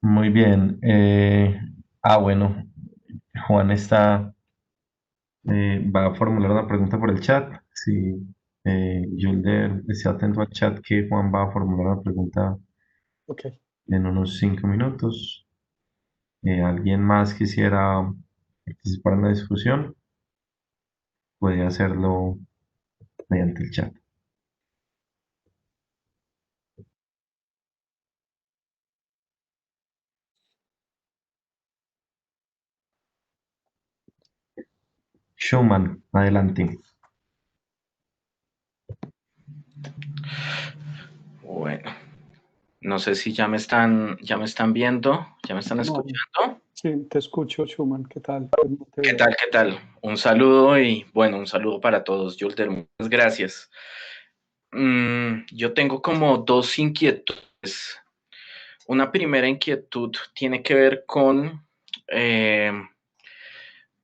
Muy bien. Bueno, Juan va a formular una pregunta por el chat. Si Yulder está atento al chat, que Juan va a formular una pregunta Ok. en unos 5 minutos. ¿Alguien más quisiera participar en la discusión? Puede hacerlo mediante el chat. Schumann, adelante. Bueno, no sé si ya me están viendo, ya me están No, escuchando. sí, te escucho, Schumann. ¿Qué tal? No te ¿Qué veo. tal? ¿Qué tal? Un saludo y bueno, un saludo para todos. Yulter, muchas gracias. Yo tengo como dos inquietudes. Una primera inquietud tiene que ver con eh,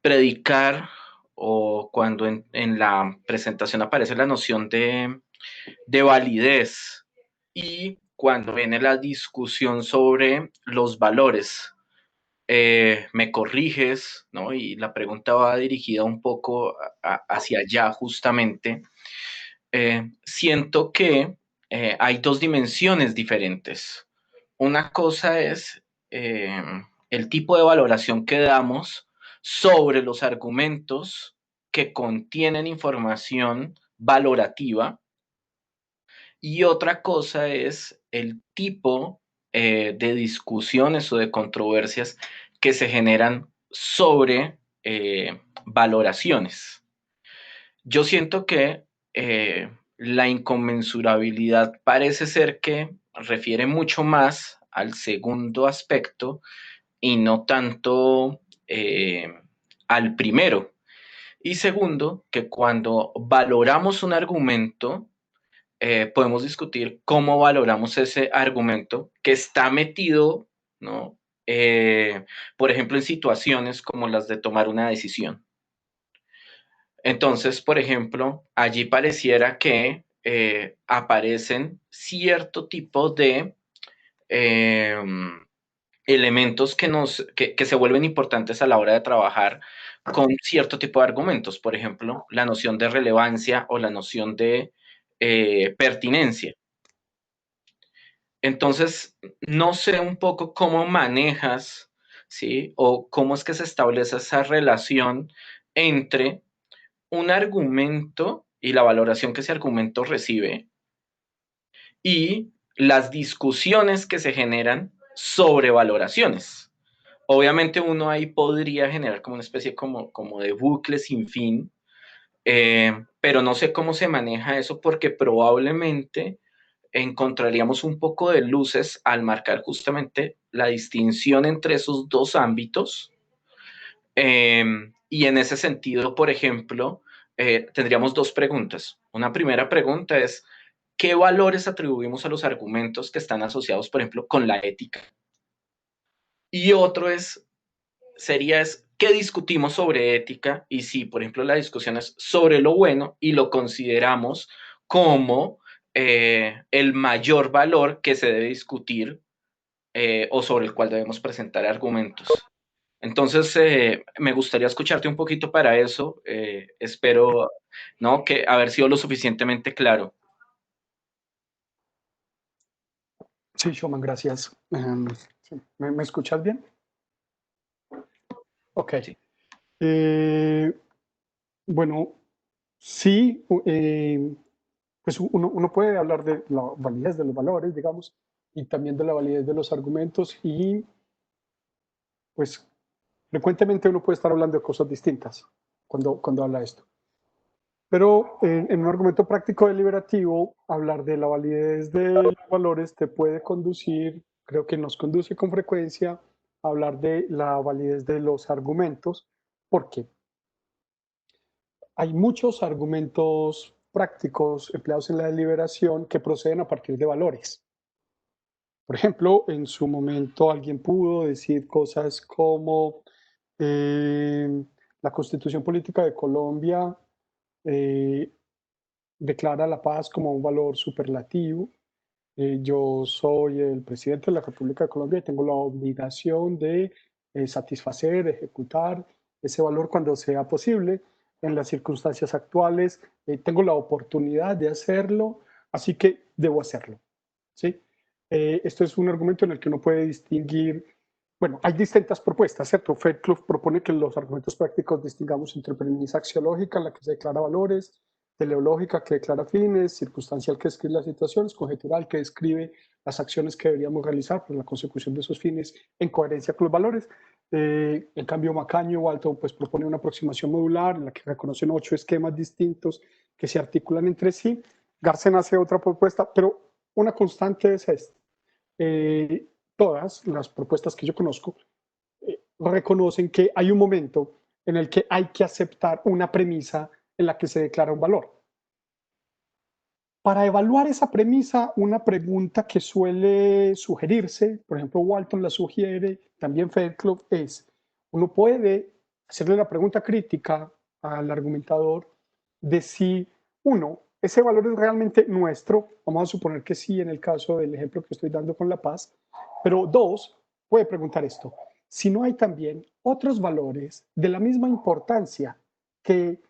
predicar o cuando en la presentación aparece la noción de validez y cuando viene la discusión sobre los valores. Me corriges, ¿no? Y la pregunta va dirigida un poco hacia allá justamente. Siento que hay dos dimensiones diferentes. Una cosa es eh, el tipo de valoración que damos sobre los argumentos que contienen información valorativa y otra cosa es el tipo de discusiones o de controversias que se generan sobre valoraciones. Yo siento que la inconmensurabilidad parece ser que refiere mucho más al segundo aspecto y no tanto al primero. Y segundo, que cuando valoramos un argumento, podemos discutir cómo valoramos ese argumento que está metido, ¿no? Por ejemplo, en situaciones como las de tomar una decisión. Entonces, por ejemplo, allí pareciera que aparecen cierto tipo de eh, elementos que se vuelven importantes a la hora de trabajar con cierto tipo de argumentos. Por ejemplo, la noción de relevancia o la noción de pertinencia. Entonces, no sé un poco cómo manejas, ¿sí? O cómo es que se establece esa relación entre un argumento y la valoración que ese argumento recibe y las discusiones que se generan sobre valoraciones. Obviamente uno ahí podría generar como una especie como de bucle sin fin, pero no sé cómo se maneja eso porque probablemente encontraríamos un poco de luces al marcar justamente la distinción entre esos dos ámbitos. Y en ese sentido, por ejemplo, tendríamos dos preguntas. Una primera pregunta es, ¿qué valores atribuimos a los argumentos que están asociados, por ejemplo, con la ética? Y otro sería qué discutimos sobre ética y si, por ejemplo, la discusión es sobre lo bueno y lo consideramos como el mayor valor que se debe discutir o sobre el cual debemos presentar argumentos. Entonces, me gustaría escucharte un poquito para eso. Espero, ¿no?, que haber sido lo suficientemente claro. Sí, Shoman, gracias. Sí, ¿me escuchas bien? Ok. Sí. Bueno, sí, pues uno puede hablar de la validez de los valores, digamos, y también de la validez de los argumentos y pues frecuentemente uno puede estar hablando de cosas distintas cuando habla de esto. Pero en un argumento práctico deliberativo, hablar de la validez de los valores te puede conducir, creo que nos conduce con frecuencia a hablar de la validez de los argumentos. ¿Por qué? Hay muchos argumentos prácticos empleados en la deliberación que proceden a partir de valores. Por ejemplo, en su momento alguien pudo decir cosas como la Constitución Política de Colombia eh, declara la paz como un valor superlativo. Yo soy el presidente de la República de Colombia y tengo la obligación de satisfacer, ejecutar ese valor cuando sea posible. En las circunstancias actuales tengo la oportunidad de hacerlo, así que debo hacerlo. ¿Sí? Esto es un argumento en el que uno puede distinguir, bueno, hay distintas propuestas, ¿cierto? Fairclough propone que los argumentos prácticos distingamos entre premisa axiológica, en la que se declara valores, teleológica, que declara fines, circunstancial, que describe las situaciones, conjetural, que describe las acciones que deberíamos realizar para la consecución de esos fines en coherencia con los valores. En cambio, Macaño Walton pues, propone una aproximación modular en la que reconocen 8 esquemas distintos que se articulan entre sí. Garcen hace otra propuesta, pero una constante es esta. Todas las propuestas que yo conozco reconocen que hay un momento en el que hay que aceptar una premisa en la que se declara un valor. Para evaluar esa premisa, una pregunta que suele sugerirse, por ejemplo, Walton la sugiere, también Fairclough, es, uno puede hacerle la pregunta crítica al argumentador de si, uno, ese valor es realmente nuestro, vamos a suponer que sí en el caso del ejemplo que estoy dando con la paz, pero dos, puede preguntar esto, si no hay también otros valores de la misma importancia que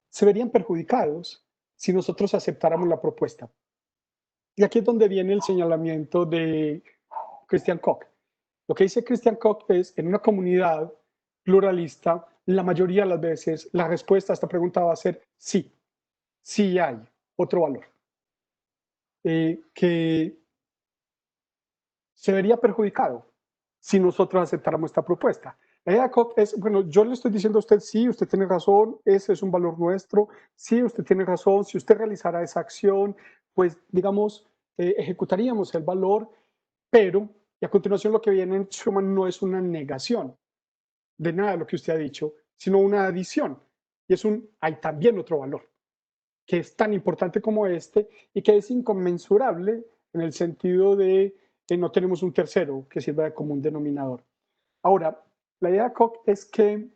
se verían perjudicados si nosotros aceptáramos la propuesta. Y aquí es donde viene el señalamiento de Christian Koch. Lo que dice Christian Koch es, en una comunidad pluralista, la mayoría de las veces la respuesta a esta pregunta va a ser sí, sí hay otro valor. Que se vería perjudicado si nosotros aceptáramos esta propuesta. La idea de Koch es, bueno, yo le estoy diciendo a usted, sí, usted tiene razón, ese es un valor nuestro, sí, usted tiene razón, si usted realizara esa acción, pues, digamos, ejecutaríamos el valor, pero, y a continuación lo que viene en Schuman no es una negación de nada de lo que usted ha dicho, sino una adición, y es hay también otro valor. que es tan importante como este y que es inconmensurable en el sentido de que no tenemos un tercero que sirva de común denominador. Ahora, la idea de Koch es que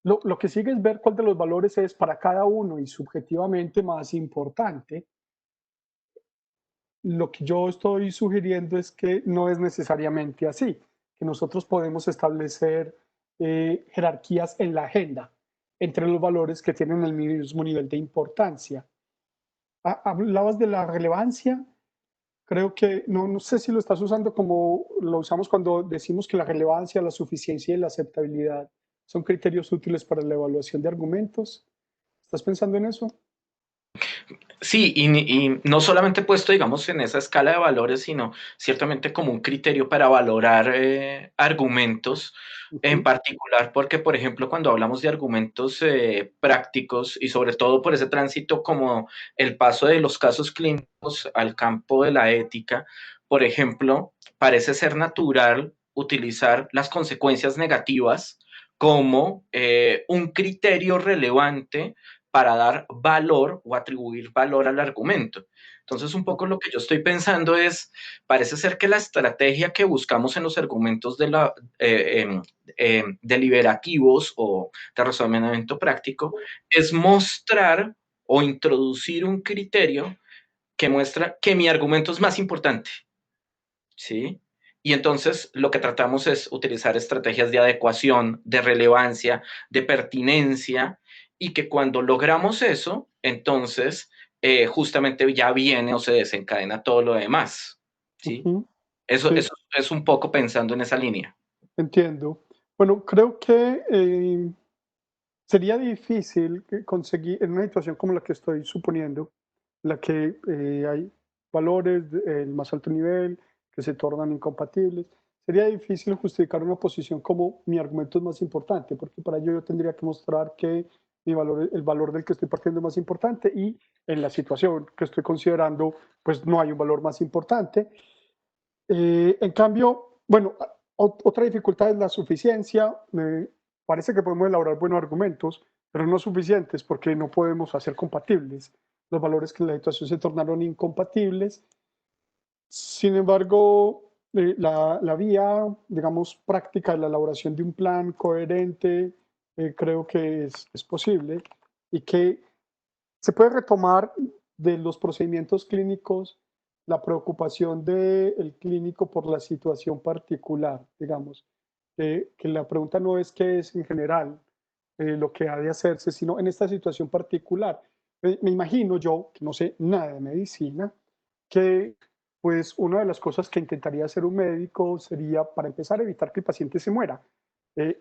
lo que sigue es ver cuál de los valores es para cada uno y subjetivamente más importante. Lo que yo estoy sugiriendo es que no es necesariamente así, que nosotros podemos establecer jerarquías en la agenda entre los valores que tienen el mismo nivel de importancia. Hablabas de la relevancia, creo que no sé si lo estás usando como lo usamos cuando decimos que la relevancia, la suficiencia y la aceptabilidad son criterios útiles para la evaluación de argumentos. ¿Estás pensando en eso? Sí, y no solamente puesto, digamos, en esa escala de valores, sino ciertamente como un criterio para valorar argumentos en Ujú, particular, porque, por ejemplo, cuando hablamos de argumentos prácticos y sobre todo por ese tránsito como el paso de los casos clínicos al campo de la ética, por ejemplo, parece ser natural utilizar las consecuencias negativas como un criterio relevante para dar valor o atribuir valor al argumento. Entonces, un poco lo que yo estoy pensando es, parece ser que la estrategia que buscamos en los argumentos de deliberativos o de razonamiento práctico es mostrar o introducir un criterio que muestra que mi argumento es más importante, ¿sí? Y entonces lo que tratamos es utilizar estrategias de adecuación, de relevancia, de pertinencia, y que cuando logramos eso, entonces justamente ya viene o se desencadena todo lo demás, ¿sí? ujú, Eso sí. es un poco pensando en esa línea. Entiendo. Bueno, creo que sería difícil conseguir en una situación como la que estoy suponiendo, en la que hay valores del más alto nivel que se tornan incompatibles. Sería difícil justificar una posición como mi argumento es más importante, porque para ello yo tendría que mostrar que el valor del que estoy partiendo es más importante y en la situación que estoy considerando, pues no hay un valor más importante. En cambio, bueno, otra dificultad es la suficiencia. Me parece que podemos elaborar buenos argumentos, pero no suficientes porque no podemos hacer compatibles los valores que en la situación se tornaron incompatibles. Sin embargo, la vía, digamos, práctica de la elaboración de un plan coherente, creo que es posible y que se puede retomar de los procedimientos clínicos la preocupación del clínico por la situación particular, digamos, que la pregunta no es qué es en general lo que ha de hacerse, sino en esta situación particular. Me imagino yo, que no sé nada de medicina, que pues una de las cosas que intentaría hacer un médico sería, para empezar, evitar que el paciente se muera.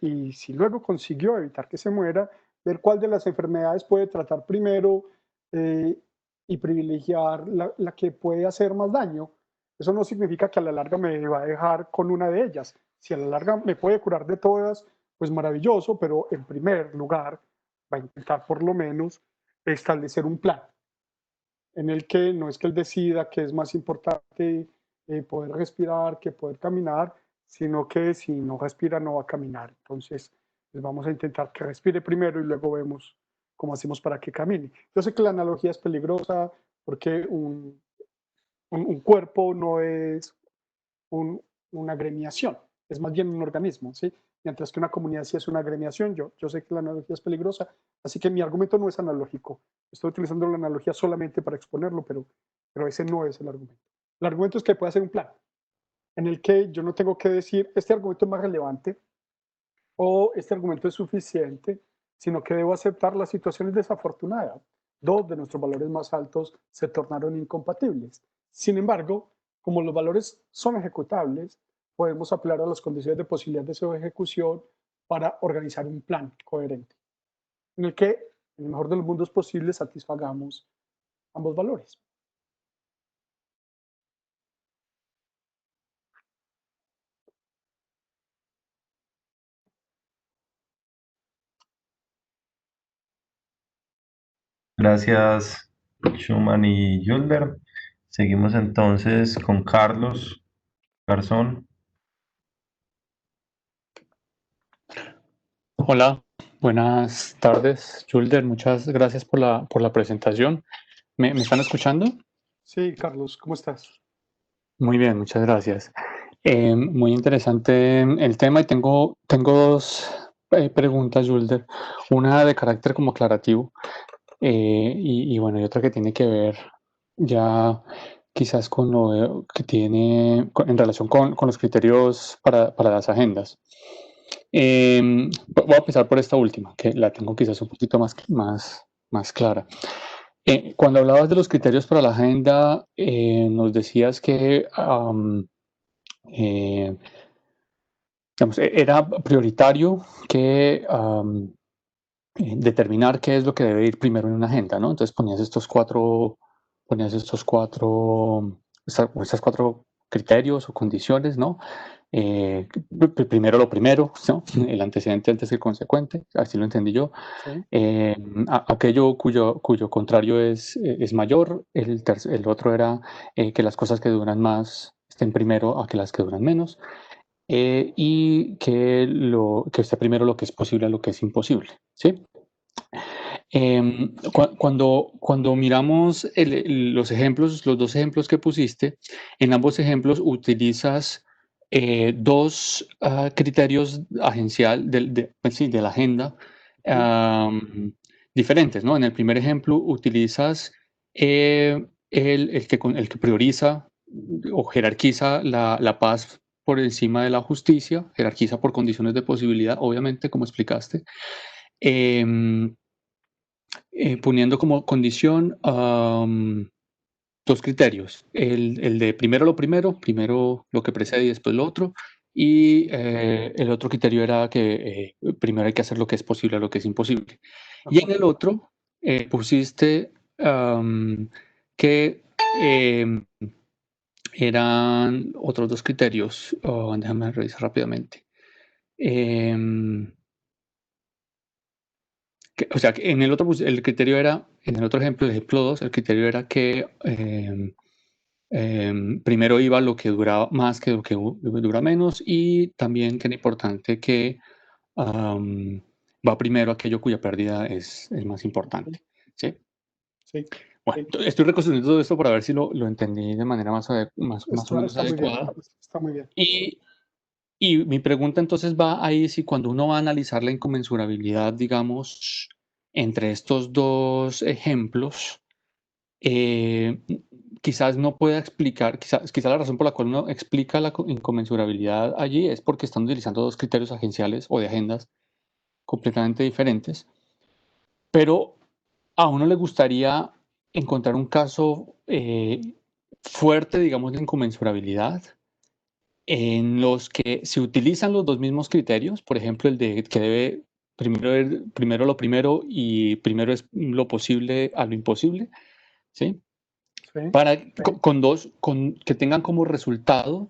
Y si luego consiguió evitar que se muera, ver cuál de las enfermedades puede tratar primero eh, y privilegiar la que puede hacer más daño. Eso no significa que a la larga me va a dejar con una de ellas. Si a la larga me puede curar de todas, pues maravilloso, pero en primer lugar va a intentar por lo menos establecer un plan en el que no es que él decida que es más importante poder respirar que poder caminar, sino que si no respira no va a caminar. Entonces, pues vamos a intentar que respire primero y luego vemos cómo hacemos para que camine. Yo sé que la analogía es peligrosa porque un cuerpo no es un, una agremiación, es más bien un organismo, ¿sí? Mientras que una comunidad sí es una agremiación, yo sé que la analogía es peligrosa, así que mi argumento no es analógico. Estoy utilizando la analogía solamente para exponerlo, pero ese no es el argumento. El argumento es que puede hacer un plan en el que yo no tengo que decir este argumento es más relevante o este argumento es suficiente, sino que debo aceptar las situaciones desafortunadas. Dos de nuestros valores más altos se tornaron incompatibles. Sin embargo, como los valores son ejecutables, podemos apelar a las condiciones de posibilidad de su ejecución para organizar un plan coherente, en el que, en el mejor de los mundos posibles, satisfagamos ambos valores. Gracias, Schumann y Julder. Seguimos entonces con Carlos Garzón. Hola, Buenas tardes, Julder. Muchas gracias por la presentación. ¿Me están escuchando? Sí, Carlos, ¿cómo estás? Muy bien, muchas gracias. Muy interesante el tema y tengo dos preguntas, Julder. Una de carácter como aclarativo y bueno, y otra que tiene que ver ya quizás con lo que tiene en relación con los criterios para las agendas. Voy a empezar por esta última, que la tengo quizás un poquito más clara. Cuando hablabas de los criterios para la agenda, nos decías que digamos, era prioritario que determinar qué es lo que debe ir primero en una agenda, ¿no? Entonces estas cuatro criterios o condiciones, ¿no? Primero lo primero, ¿no? El antecedente antes que el consecuente, así lo entendí yo. Sí. Aquello cuyo contrario es mayor, el otro era que las cosas que duran más estén primero a que las que duran menos, y que esté primero lo que es posible a lo que es imposible, ¿sí? Cuando miramos los ejemplos, los dos ejemplos que pusiste, en ambos ejemplos utilizas dos criterios agencial pues sí, de la agenda diferentes, ¿no? En el primer ejemplo utilizas el que prioriza o jerarquiza la paz por encima de la justicia, jerarquiza por condiciones de posibilidad, obviamente, como explicaste. Poniendo como condición dos criterios, el de primero lo primero lo que precede y después lo otro, y el otro criterio era que primero hay que hacer lo que es posible a lo que es imposible. Y en el otro pusiste que eran otros dos criterios, déjame revisar rápidamente. O sea, que en el otro, el criterio era, en el otro ejemplo, el ejemplo 2, el criterio era que primero iba lo que duraba más que lo que dura menos, y también que era importante que va primero aquello cuya pérdida es más importante. ¿Sí? Sí. Bueno, estoy reconstruyendo todo esto para ver si lo entendí de manera más o menos Está muy bien, adecuada. está muy bien. Y mi pregunta entonces va ahí, si cuando uno va a analizar la inconmensurabilidad, digamos, entre estos dos ejemplos, quizás no pueda explicar, quizás la razón por la cual uno explica la inconmensurabilidad allí es porque están utilizando dos criterios agenciales o de agendas completamente diferentes, pero a uno le gustaría encontrar un caso fuerte, digamos, de inconmensurabilidad en los que se utilizan los dos mismos criterios, por ejemplo, el de que debe primero lo primero y primero es lo posible a lo imposible, ¿sí? Sí. Que tengan como resultado,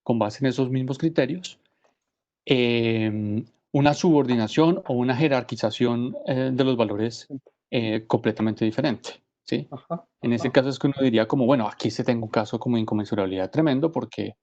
con base en esos mismos criterios, una subordinación o una jerarquización de los valores completamente diferente, ¿sí? Ajá. En ese caso es que uno diría como, bueno, aquí se tengo un caso como de inconmensurabilidad tremendo porque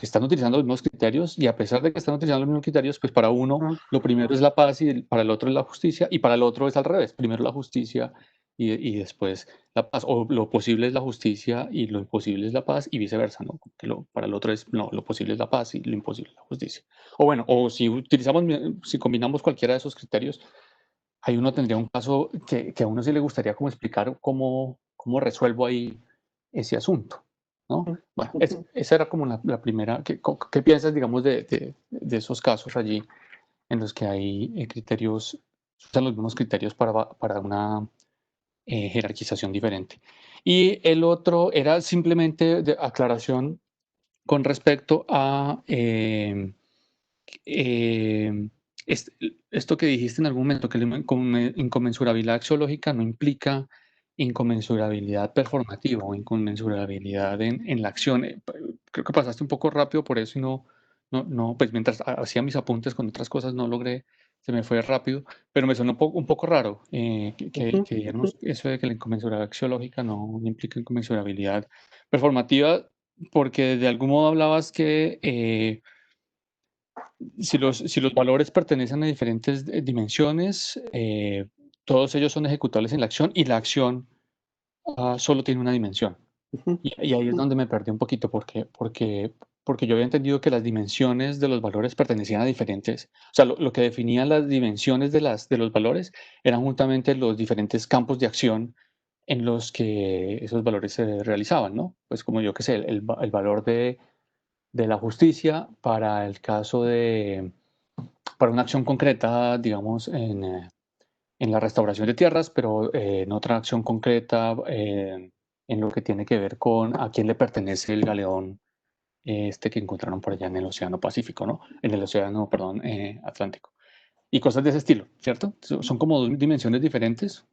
están utilizando los mismos criterios, y a pesar de que están utilizando los mismos criterios, pues para uno lo primero es la paz y para el otro es la justicia, y para el otro es al revés, primero la justicia y después la paz, o lo posible es la justicia y lo imposible es la paz, y viceversa, ¿no? Que para el otro es, no, lo posible es la paz y lo imposible es la justicia. O bueno, o si combinamos cualquiera de esos criterios, ahí uno tendría un caso que a uno sí le gustaría como explicar cómo resuelvo ahí ese asunto, ¿no? Bueno, esa era como la primera. ¿Qué piensas, digamos, de esos casos allí en los que hay criterios, usan los mismos criterios para una jerarquización diferente? Y el otro era simplemente de aclaración con respecto a eh, esto que dijiste en algún momento, que la inconmensurabilidad axiológica no implica inconmensurabilidad performativa o inconmensurabilidad en la acción. Creo que pasaste un poco rápido por eso y no, pues mientras hacía mis apuntes con otras cosas no logré, se me fue rápido, pero me sonó un poco raro que digamos eso de que la inconmensurabilidad axiológica no implica inconmensurabilidad performativa, porque de algún modo hablabas que si los valores pertenecen a diferentes dimensiones, todos ellos son ejecutables en la acción y la acción solo tiene una dimensión. Ujú. Y ahí es donde me perdí un poquito, porque yo había entendido que las dimensiones de los valores pertenecían a diferentes, o sea, lo que definía las dimensiones de los valores eran justamente los diferentes campos de acción en los que esos valores se realizaban, ¿no? Pues como yo que sé, el valor de la justicia para el caso para una acción concreta, digamos, en la restauración de tierras, pero en otra acción concreta en lo que tiene que ver con a quién le pertenece el galeón que encontraron por allá en el Océano Pacífico, ¿no? En el Océano, perdón, Atlántico. Y cosas de ese estilo, ¿cierto? Son como dos dimensiones diferentes,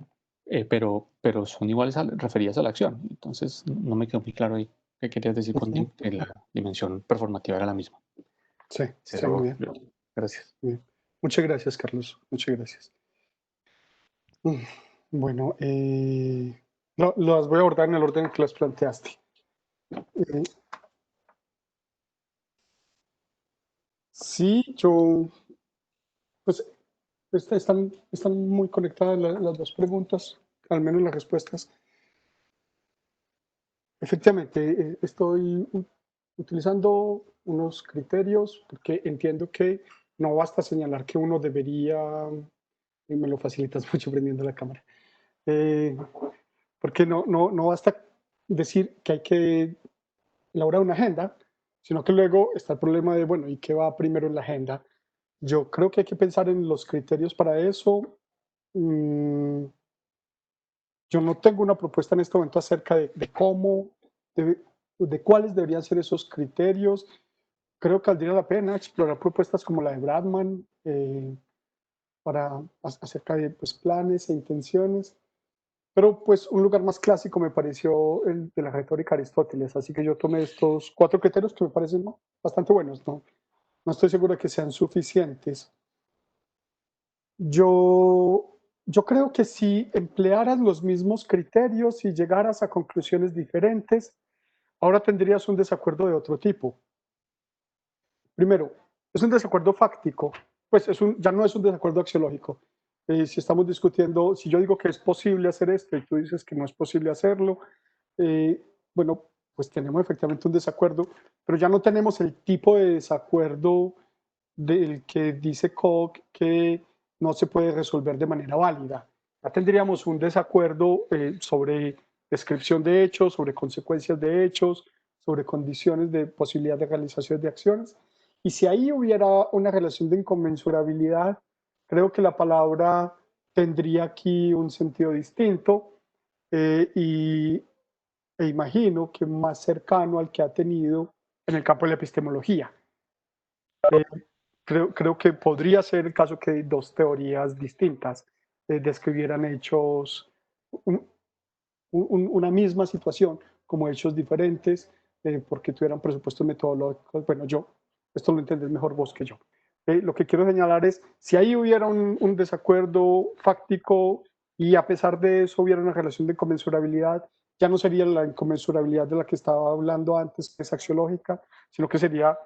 pero son iguales referidas a la acción. Entonces, no me quedó muy claro ahí qué querías decir con que la dimensión performativa era la misma. Sí, sí, Pero, muy bien. gracias. Muy bien. Muchas gracias, Carlos. Muchas gracias. Bueno, las voy a abordar en el orden que las planteaste. Sí, pues están muy conectadas las dos preguntas, al menos las respuestas. Efectivamente, estoy utilizando unos criterios porque entiendo que no basta señalar que uno debería, y me lo facilitas mucho prendiendo la cámara, porque no basta decir que hay que elaborar una agenda, sino que luego está el problema de, bueno, ¿y qué va primero en la agenda? Yo creo que hay que pensar en los criterios para eso. Mm, Yo no tengo una propuesta en este momento acerca de cómo, de cuáles deberían ser esos criterios. Creo que valdría la pena explorar propuestas como la de Bradman acerca de pues, planes e intenciones. Pero pues un lugar más clásico me pareció el de la retórica de Aristóteles, así que yo tomé estos 4 criterios que me parecen bastante buenos, no estoy seguro de que sean suficientes. Yo creo que si emplearas los mismos criterios y llegaras a conclusiones diferentes, ahora tendrías un desacuerdo de otro tipo. Primero, es un desacuerdo fáctico, pues ya no es un desacuerdo axiológico. Si estamos discutiendo, si yo digo que es posible hacer esto y tú dices que no es posible hacerlo, bueno, pues tenemos efectivamente un desacuerdo, pero ya no tenemos el tipo de desacuerdo del que dice Koch que no se puede resolver de manera válida. Ya tendríamos un desacuerdo sobre descripción de hechos, sobre consecuencias de hechos, sobre condiciones de posibilidad de realización de acciones. Y si ahí hubiera una relación de inconmensurabilidad, creo que la palabra tendría aquí un sentido distinto e imagino que más cercano al que ha tenido en el campo de la epistemología. Creo que podría ser el caso que dos teorías distintas describieran hechos, una misma situación como hechos diferentes, porque tuvieran presupuestos metodológicos. Bueno, esto lo entiendes mejor vos que yo. Lo que quiero señalar es, si ahí hubiera un desacuerdo fáctico y a pesar de eso hubiera una relación de inconmensurabilidad, ya no sería la inconmensurabilidad de la que estaba hablando antes, que es axiológica, sino que sería,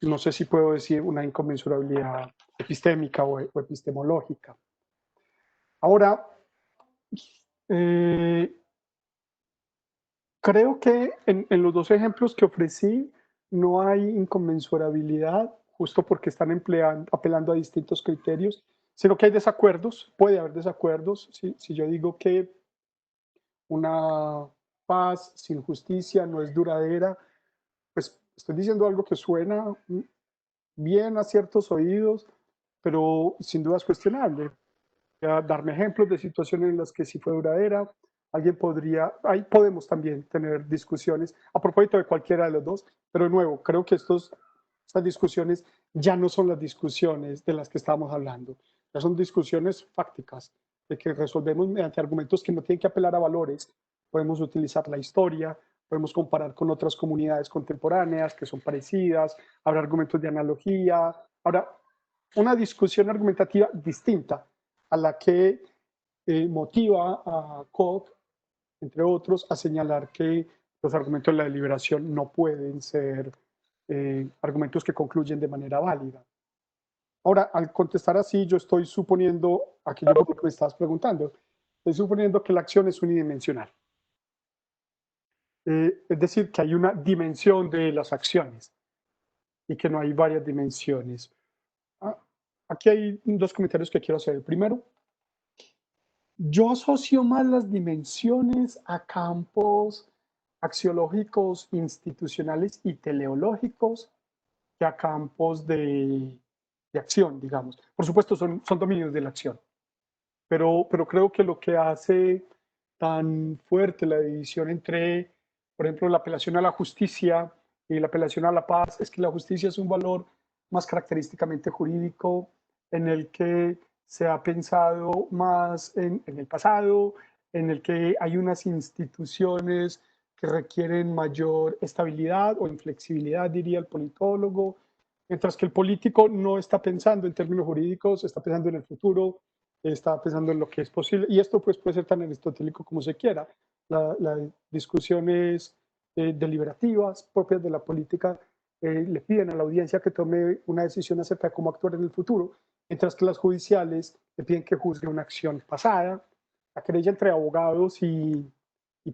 no sé si puedo decir, una inconmensurabilidad epistémica o epistemológica. Ahora, creo que en los dos ejemplos que ofrecí no hay inconmensurabilidad, justo porque están apelando a distintos criterios, sino que hay desacuerdos, puede haber desacuerdos. Si yo digo que una paz sin justicia no es duradera, pues estoy diciendo algo que suena bien a ciertos oídos, pero sin duda es cuestionable. Voy a darme ejemplos de situaciones en las que sí fue duradera. Ahí podemos también tener discusiones a propósito de cualquiera de los dos, pero de nuevo, creo que estas discusiones ya no son las discusiones de las que estamos hablando, ya son discusiones fácticas, de que resolvemos mediante argumentos que no tienen que apelar a valores. Podemos utilizar la historia, podemos comparar con otras comunidades contemporáneas que son parecidas, habrá argumentos de analogía, habrá una discusión argumentativa distinta a la que motiva a Koch, entre otros, a señalar que los argumentos de la deliberación no pueden ser argumentos que concluyen de manera válida. Ahora, al contestar así, yo estoy suponiendo aquello por lo que me estabas preguntando. Estoy suponiendo que la acción es unidimensional. Es decir, que hay una dimensión de las acciones y que no hay varias dimensiones. Ah, aquí hay dos comentarios que quiero hacer. El primero, yo asocio más las dimensiones a campos axiológicos, institucionales y teleológicos que a campos de acción, digamos. Por supuesto, son dominios de la acción, pero creo que lo que hace tan fuerte la división entre, por ejemplo, la apelación a la justicia y la apelación a la paz es que la justicia es un valor más característicamente jurídico en el que se ha pensado más en el pasado, en el que hay unas instituciones que requieren mayor estabilidad o inflexibilidad, diría el politólogo, mientras que el político no está pensando en términos jurídicos, está pensando en el futuro, está pensando en lo que es posible. Y esto pues, puede ser tan aristotélico como se quiera. Las discusiones deliberativas propias de la política le piden a la audiencia que tome una decisión acerca de cómo actuar en el futuro, mientras que las judiciales le piden que juzgue una acción pasada. La querella entre abogados y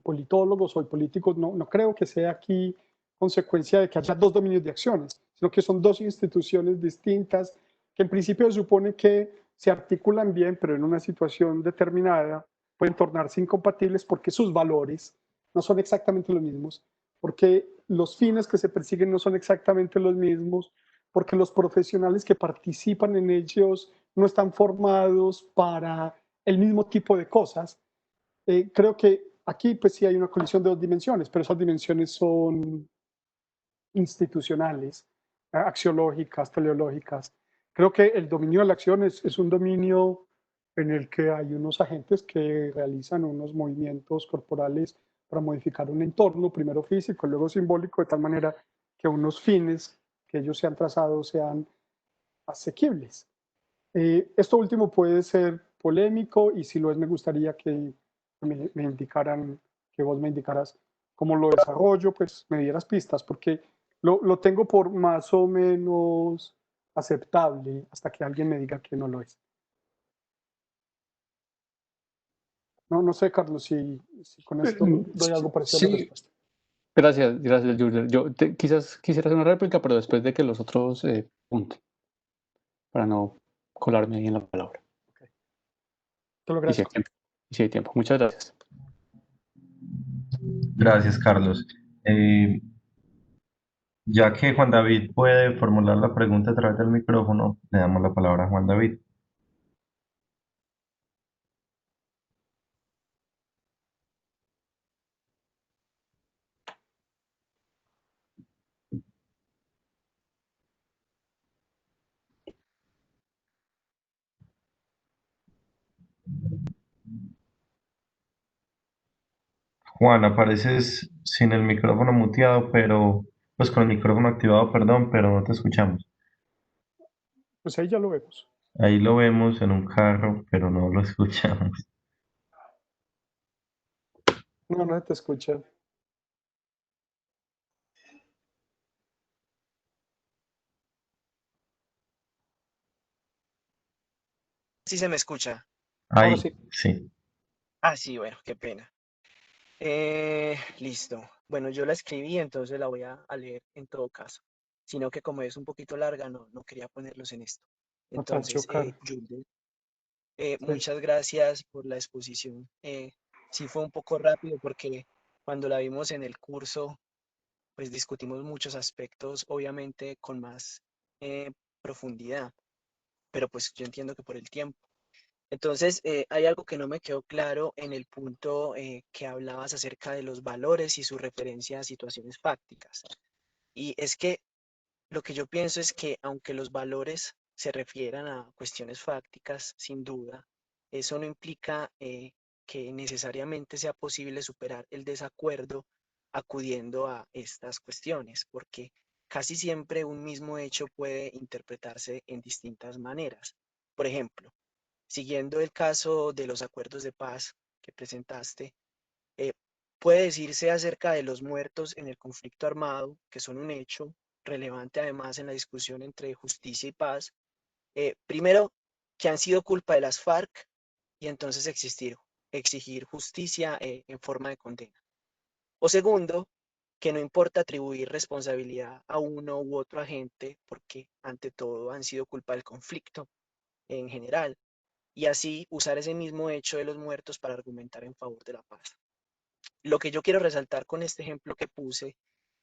politólogos o políticos no creo que sea aquí consecuencia de que haya dos dominios de acciones, sino que son dos instituciones distintas que en principio se supone que se articulan bien, pero en una situación determinada pueden tornarse incompatibles porque sus valores no son exactamente los mismos, porque los fines que se persiguen no son exactamente los mismos, porque los profesionales que participan en ellos no están formados para el mismo tipo de cosas. Creo que aquí pues sí hay una colisión de dos dimensiones, pero esas dimensiones son institucionales, axiológicas, teleológicas. Creo que el dominio de la acción es un dominio en el que hay unos agentes que realizan unos movimientos corporales para modificar un entorno, primero físico, luego simbólico, de tal manera que unos fines que ellos se han trazado sean asequibles. Esto último puede ser polémico y si lo es me gustaría que me indicaran, que vos me indicaras cómo lo desarrollo, pues me dieras pistas, porque lo tengo por más o menos aceptable hasta que alguien me diga que no lo es. No sé, Carlos, si con esto doy algo parecido a la Sí, respuesta. gracias, Julia. Yo quizás quisiera hacer una réplica, pero después de que los otros punten, para no colarme ahí en la palabra. Okay. Te lo Y si hay agradezco. tiempo. Y si hay tiempo. Muchas gracias. Gracias, Carlos. Ya que Juan David puede formular la pregunta a través del micrófono, le damos la palabra a Juan David. Juan, apareces sin el micrófono muteado, pero pues con el micrófono activado, perdón, pero no te escuchamos. Pues ahí ya lo vemos. Ahí lo vemos en un carro, pero no lo escuchamos. No se te escucha. Sí se me escucha. Ahora Ahí, sí. sí. Ah, sí, bueno, qué pena. Listo. Bueno, yo la escribí, entonces la voy a leer en todo caso. Sino que como es un poquito larga, no quería ponerlos en esto. Natancho, Entonces, Carlos. Jules, Sí. muchas gracias por la exposición. Sí fue un poco rápido porque cuando la vimos en el curso, pues discutimos muchos aspectos, obviamente con más profundidad, pero pues yo entiendo que por el tiempo. Entonces, hay algo que no me quedó claro en el punto que hablabas acerca de los valores y su referencia a situaciones fácticas. Y es que lo que yo pienso es que aunque los valores se refieran a cuestiones fácticas, sin duda, eso no implica que necesariamente sea posible superar el desacuerdo acudiendo a estas cuestiones, porque casi siempre un mismo hecho puede interpretarse en distintas maneras. Por ejemplo, siguiendo el caso de los acuerdos de paz que presentaste, eh, puede decirse acerca de los muertos en el conflicto armado, que son un hecho relevante además en la discusión entre justicia y paz, Primero, que han sido culpa de las FARC y entonces exigir justicia en forma de condena. O segundo, que no importa atribuir responsabilidad a uno u otro agente porque ante todo han sido culpa del conflicto en general y así usar ese mismo hecho de los muertos para argumentar en favor de la paz. Lo que yo quiero resaltar con este ejemplo que puse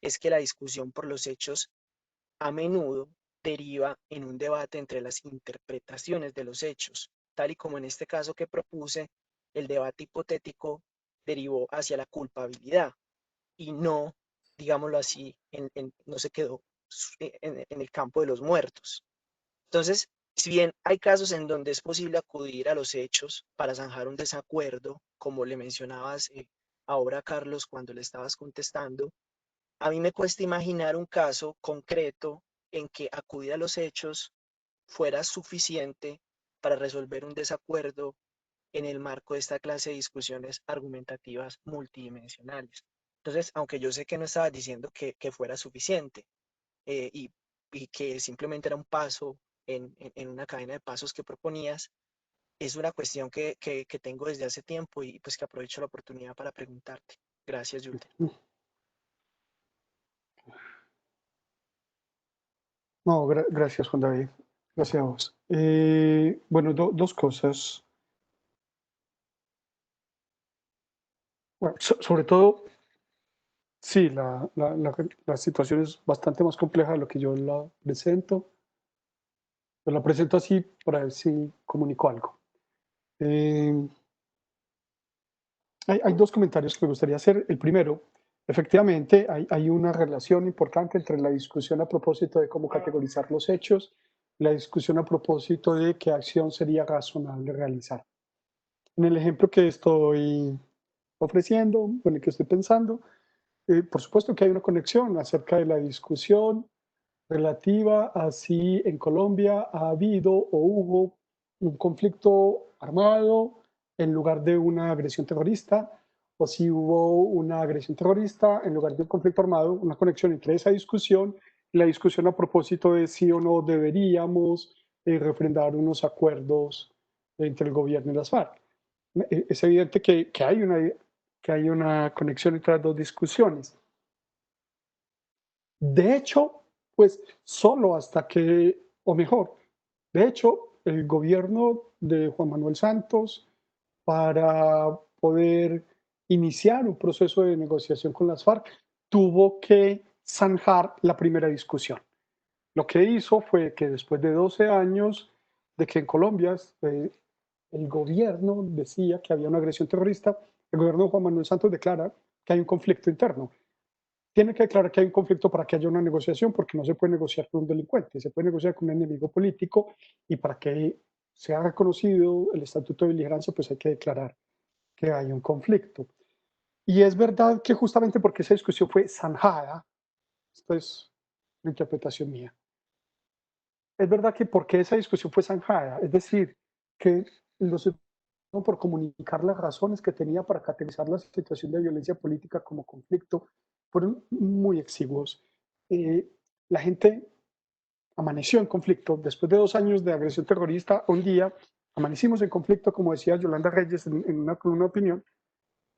es que la discusión por los hechos a menudo deriva en un debate entre las interpretaciones de los hechos, tal y como en este caso que propuse, el debate hipotético derivó hacia la culpabilidad y no, digámoslo así, no se quedó en el campo de los muertos. Entonces, si bien hay casos en donde es posible acudir a los hechos para zanjar un desacuerdo, como le mencionabas ahora, Carlos, cuando le estabas contestando, a mí me cuesta imaginar un caso concreto en que acudir a los hechos fuera suficiente para resolver un desacuerdo en el marco de esta clase de discusiones argumentativas multidimensionales. Entonces, aunque yo sé que no estabas diciendo que fuera suficiente eh, y, y, que simplemente era un paso en una cadena de pasos que proponías, es una cuestión que tengo desde hace tiempo y pues que aprovecho la oportunidad para preguntarte. Gracias, Yulten. No, gracias, Juan David. Gracias a vos. Bueno, dos cosas. Bueno, sobre todo, sí, la situación es bastante más compleja de lo que yo la presento. Yo la presento así para ver si comunico algo. Hay dos comentarios que me gustaría hacer. El primero, efectivamente, hay una relación importante entre la discusión a propósito de cómo categorizar los hechos, la discusión a propósito de qué acción sería razonable realizar. En el ejemplo que estoy ofreciendo, en el que estoy pensando, por supuesto que hay una conexión acerca de la discusión relativa a si en Colombia ha habido o hubo un conflicto armado en lugar de una agresión terrorista, o si hubo una agresión terrorista en lugar de un conflicto armado, una conexión entre esa discusión y la discusión a propósito de si o no deberíamos refrendar unos acuerdos entre el gobierno y las FARC. Es evidente que hay una conexión entre las dos discusiones. De hecho, pues solo hasta que, o mejor, de hecho, el gobierno de Juan Manuel Santos, para poder iniciar un proceso de negociación con las FARC, tuvo que zanjar la primera discusión. Lo que hizo fue que después de 12 años de que en Colombia el gobierno decía que había una agresión terrorista, el gobierno de Juan Manuel Santos declara que hay un conflicto interno. Tiene que declarar que hay un conflicto para que haya una negociación, porque no se puede negociar con un delincuente, se puede negociar con un enemigo político, y para que sea reconocido el estatuto de beligerancia, pues hay que declarar que hay un conflicto. Y es verdad que justamente porque esa discusión fue zanjada, esto es una interpretación mía, es verdad que porque esa discusión fue zanjada, es decir, que los por comunicar las razones que tenía para categorizar la situación de violencia política como conflicto, fueron muy exiguos. La gente amaneció en conflicto. Después de 2 años de agresión terrorista, un día amanecimos en conflicto, como decía Yolanda Reyes en una columna de opinión,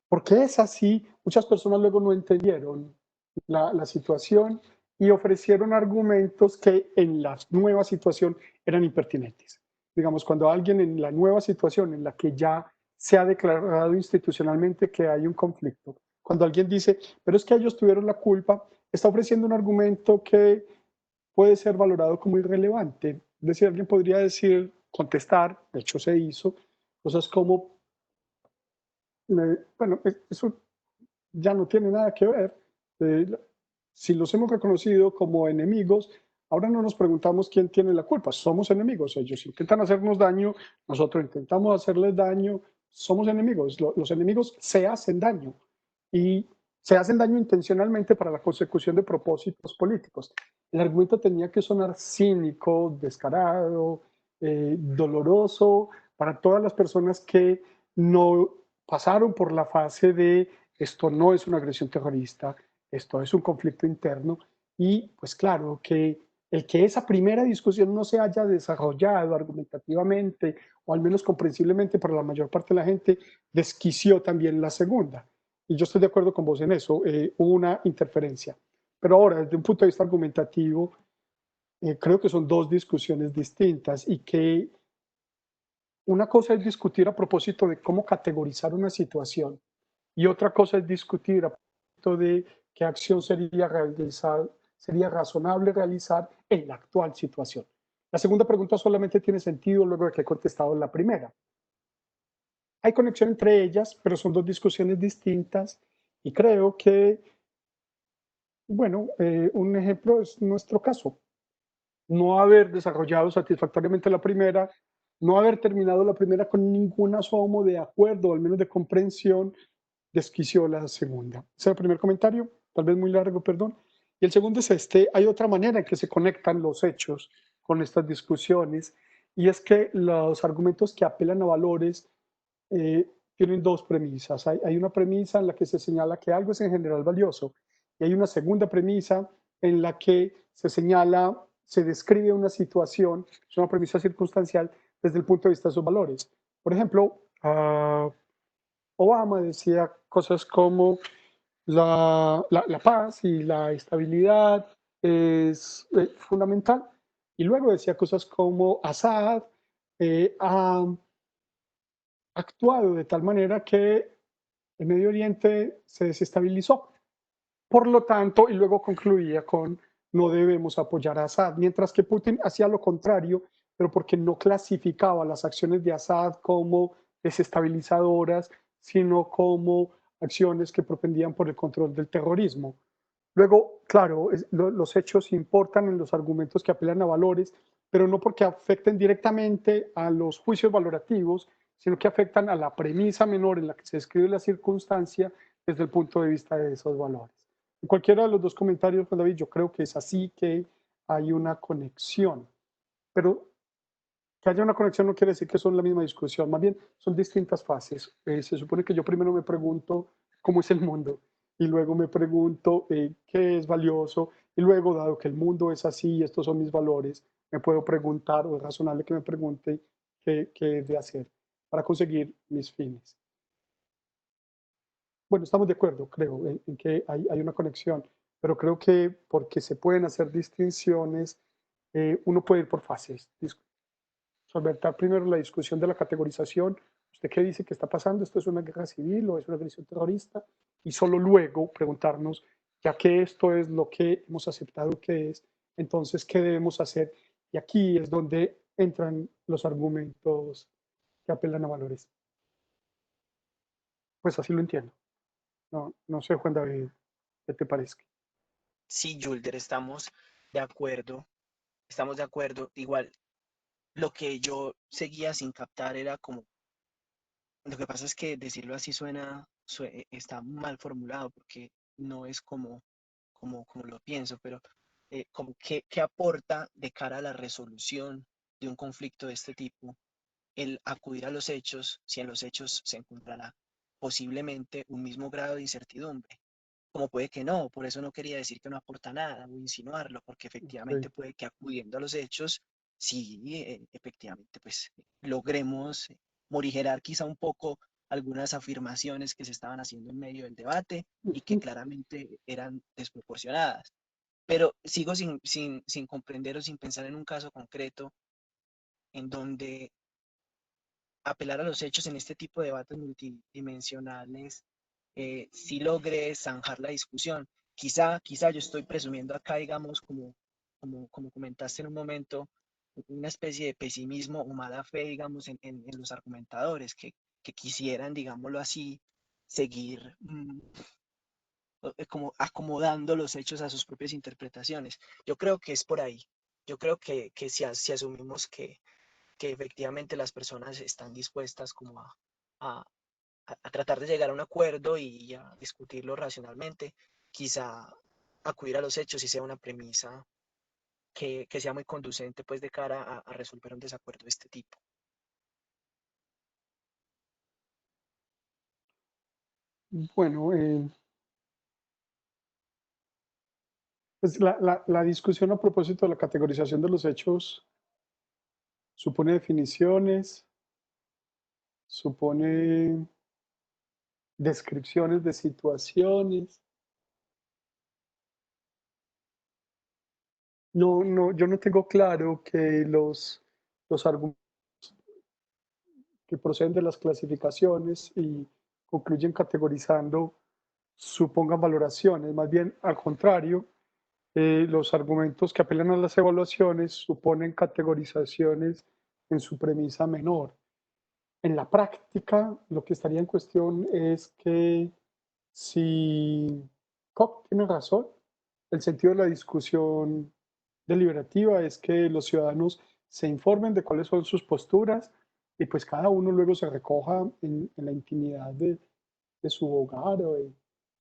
porque es así. Muchas personas luego no entendieron la situación y ofrecieron argumentos que en la nueva situación eran impertinentes. Digamos, cuando alguien en la nueva situación en la que ya se ha declarado institucionalmente que hay un conflicto, cuando alguien dice, pero es que ellos tuvieron la culpa, está ofreciendo un argumento que puede ser valorado como irrelevante. Es decir, alguien podría decir, contestar, de hecho se hizo, cosas como, bueno, eso ya no tiene nada que ver. Si los hemos reconocido como enemigos, ahora no nos preguntamos quién tiene la culpa. Somos enemigos. Ellos intentan hacernos daño, nosotros intentamos hacerles daño. Somos enemigos. Los enemigos se hacen daño y se hacen daño intencionalmente para la consecución de propósitos políticos. El argumento tenía que sonar cínico, descarado, doloroso para todas las personas que no pasaron por la fase de esto no es una agresión terrorista, esto es un conflicto interno, y pues claro que El que esa primera discusión no se haya desarrollado argumentativamente o al menos comprensiblemente para la mayor parte de la gente, desquició también la segunda. Y yo estoy de acuerdo con vos en eso, hubo una interferencia. Pero ahora, desde un punto de vista argumentativo, creo que son dos discusiones distintas y que una cosa es discutir a propósito de cómo categorizar una situación y otra cosa es discutir a propósito de qué acción sería razonable realizar en la actual situación. La segunda pregunta solamente tiene sentido luego de que he contestado la primera. Hay conexión entre ellas, pero son dos discusiones distintas y creo que, bueno, un ejemplo es nuestro caso. No haber desarrollado satisfactoriamente la primera, no haber terminado la primera con ningún asomo de acuerdo, o al menos de comprensión, desquició la segunda. Ese es el primer comentario, tal vez muy largo, perdón. Y el segundo es este, hay otra manera en que se conectan los hechos con estas discusiones, y es que los argumentos que apelan a valores tienen dos premisas. Hay una premisa en la que se señala que algo es en general valioso, y hay una segunda premisa en la que se señala, se describe una situación, es una premisa circunstancial desde el punto de vista de sus valores. Por ejemplo, Obama decía cosas como la paz y la estabilidad es fundamental. Y luego decía cosas como Assad ha actuado de tal manera que el Medio Oriente se desestabilizó. Por lo tanto, y luego concluía con no debemos apoyar a Assad, mientras que Putin hacía lo contrario, pero porque no clasificaba las acciones de Assad como desestabilizadoras, sino como acciones que propendían por el control del terrorismo. Luego, claro, los hechos importan en los argumentos que apelan a valores, pero no porque afecten directamente a los juicios valorativos, sino que afectan a la premisa menor en la que se describe la circunstancia desde el punto de vista de esos valores. En cualquiera de los dos comentarios, Juan David, yo creo que es así que hay una conexión, pero que haya una conexión no quiere decir que son la misma discusión, más bien son distintas fases. Se supone que yo primero me pregunto cómo es el mundo y luego me pregunto qué es valioso y luego, dado que el mundo es así y estos son mis valores, me puedo preguntar o es razonable que me pregunte qué he de hacer para conseguir mis fines. Bueno, estamos de acuerdo, creo, en que hay una conexión, pero creo que porque se pueden hacer distinciones, uno puede ir por fases, solventar primero la discusión de la categorización. ¿Usted qué dice que está pasando? ¿Esto es una guerra civil o es una agresión terrorista? Y solo luego preguntarnos, ya que esto es lo que hemos aceptado que es, entonces, ¿qué debemos hacer? Y aquí es donde entran los argumentos que apelan a valores. Pues así lo entiendo. No, no sé, Juan David, ¿qué te parece? Sí, Julder, de acuerdo, estamos de acuerdo. Igual, lo que yo seguía sin captar era como, lo que pasa es que decirlo así está mal formulado porque no es como lo pienso, pero como qué aporta de cara a la resolución de un conflicto de este tipo el acudir a los hechos si en los hechos se encontrará posiblemente un mismo grado de incertidumbre. Como puede que no, por eso no quería decir que no aporta nada o insinuarlo, porque Sí, efectivamente puede que acudiendo a los hechos, sí, efectivamente, pues logremos morigerar quizá un poco algunas afirmaciones que se estaban haciendo en medio del debate y que ujú, claramente eran desproporcionadas. Pero sigo sin comprender o sin pensar en un caso concreto en donde apelar a los hechos en este tipo de debates multidimensionales sí logre zanjar la discusión. Quizá yo estoy presumiendo acá, digamos, como comentaste en un momento, una especie de pesimismo o mala fe, digamos, en los argumentadores que quisieran, digámoslo así, seguir como acomodando los hechos a sus propias interpretaciones. Yo creo que es por ahí. Yo creo que si asumimos que efectivamente las personas están dispuestas como a, a tratar de llegar a un acuerdo y a discutirlo racionalmente, quizá acudir a los hechos y sea una premisa que sea muy conducente pues de cara a resolver un desacuerdo de este tipo. bueno, Pues la discusión a propósito de la categorización de los hechos supone definiciones, supone descripciones de situaciones. No, yo no tengo claro que los argumentos que proceden de las clasificaciones y concluyen categorizando supongan valoraciones. Más bien, al contrario, los argumentos que apelan a las evaluaciones suponen categorizaciones en su premisa menor. En la práctica, lo que estaría en cuestión es que si Koch tiene razón, el sentido de la discusión deliberativa es que los ciudadanos se informen de cuáles son sus posturas y pues cada uno luego se recoja en la intimidad de su hogar o de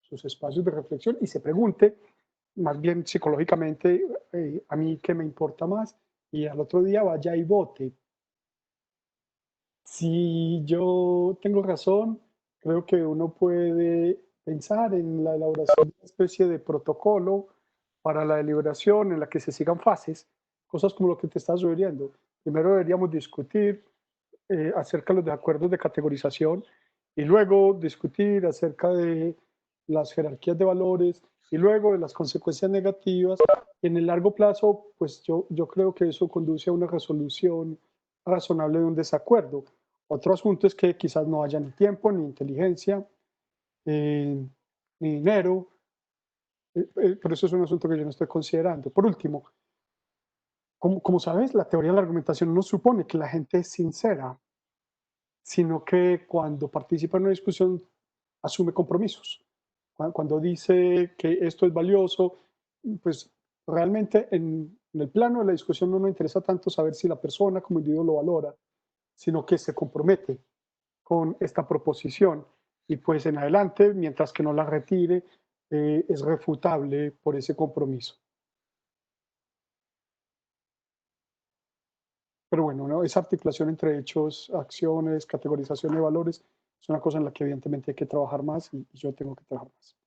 sus espacios de reflexión y se pregunte, más bien psicológicamente, a mí qué me importa más, y al otro día vaya y vote. Si yo tengo razón, creo que uno puede pensar en la elaboración de una especie de protocolo para la deliberación en la que se sigan fases, cosas como lo que te estás sugiriendo. Primero deberíamos discutir acerca de los acuerdos de categorización y luego discutir acerca de las jerarquías de valores y luego de las consecuencias negativas. Y en el largo plazo, pues yo creo que eso conduce a una resolución razonable de un desacuerdo. Otro asunto es que quizás no haya ni tiempo, ni inteligencia, ni dinero, pero eso es un asunto que yo no estoy considerando. Por último, como sabes, la teoría de la argumentación no supone que la gente es sincera, sino que cuando participa en una discusión asume compromisos. Cuando dice que esto es valioso, pues realmente en el plano de la discusión no nos interesa tanto saber si la persona como individuo lo valora, sino que se compromete con esta proposición y pues en adelante, mientras que no la retire, es refutable por ese compromiso. Pero bueno, ¿no? Esa articulación entre hechos, acciones, categorización de valores es una cosa en la que evidentemente hay que trabajar más y yo tengo que trabajar más.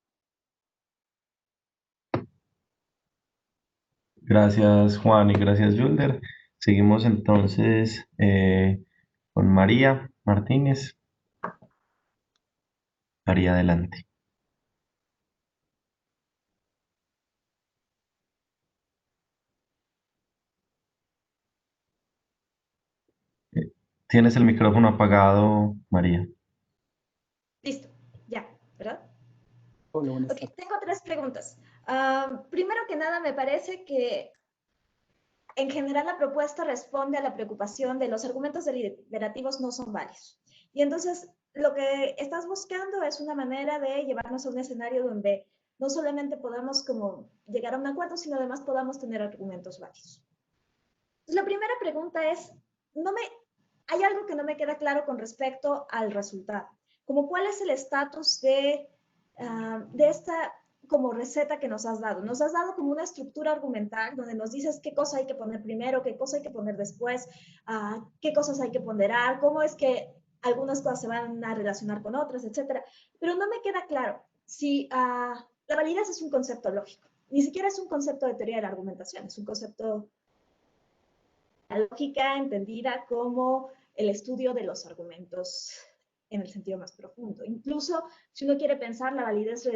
Gracias Juan y gracias Yulder. Seguimos entonces con María Martínez. María, adelante. Eh, Tienes el micrófono apagado, María. Listo, ya, ¿verdad? Hola, buenas Ok, tardes. tengo 3 preguntas. Primero que nada, me parece que en general la propuesta responde a la preocupación de los argumentos deliberativos no son válidos. Y entonces lo que estás buscando es una manera de llevarnos a un escenario donde no solamente podamos como llegar a un acuerdo, sino además podamos tener argumentos válidos. Entonces, la primera pregunta es, hay algo que no me queda claro con respecto al resultado, como cuál es el estatus de esta como receta que nos has dado. Nos has dado como una estructura argumental donde nos dices qué cosa hay que poner primero, qué cosa hay que poner después, qué cosas hay que ponderar, cómo es que algunas cosas se van a relacionar con otras, etcétera. Pero no me queda claro si la validez es un concepto lógico. Ni siquiera es un concepto de teoría de la argumentación, es un concepto la lógica entendida como el estudio de los argumentos en el sentido más profundo. Incluso si uno quiere pensar la validez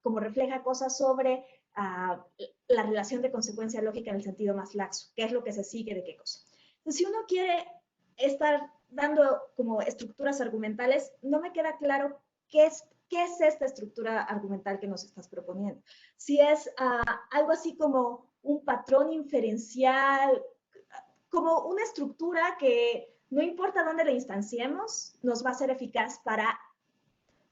como refleja cosas sobre la relación de consecuencia lógica en el sentido más laxo, qué es lo que se sigue de qué cosa. Entonces, si uno quiere estar dando como estructuras argumentales, no me queda claro qué es esta estructura argumental que nos estás proponiendo. Si es algo así como un patrón inferencial, como una estructura que no importa dónde la instanciemos, nos va a ser eficaz para,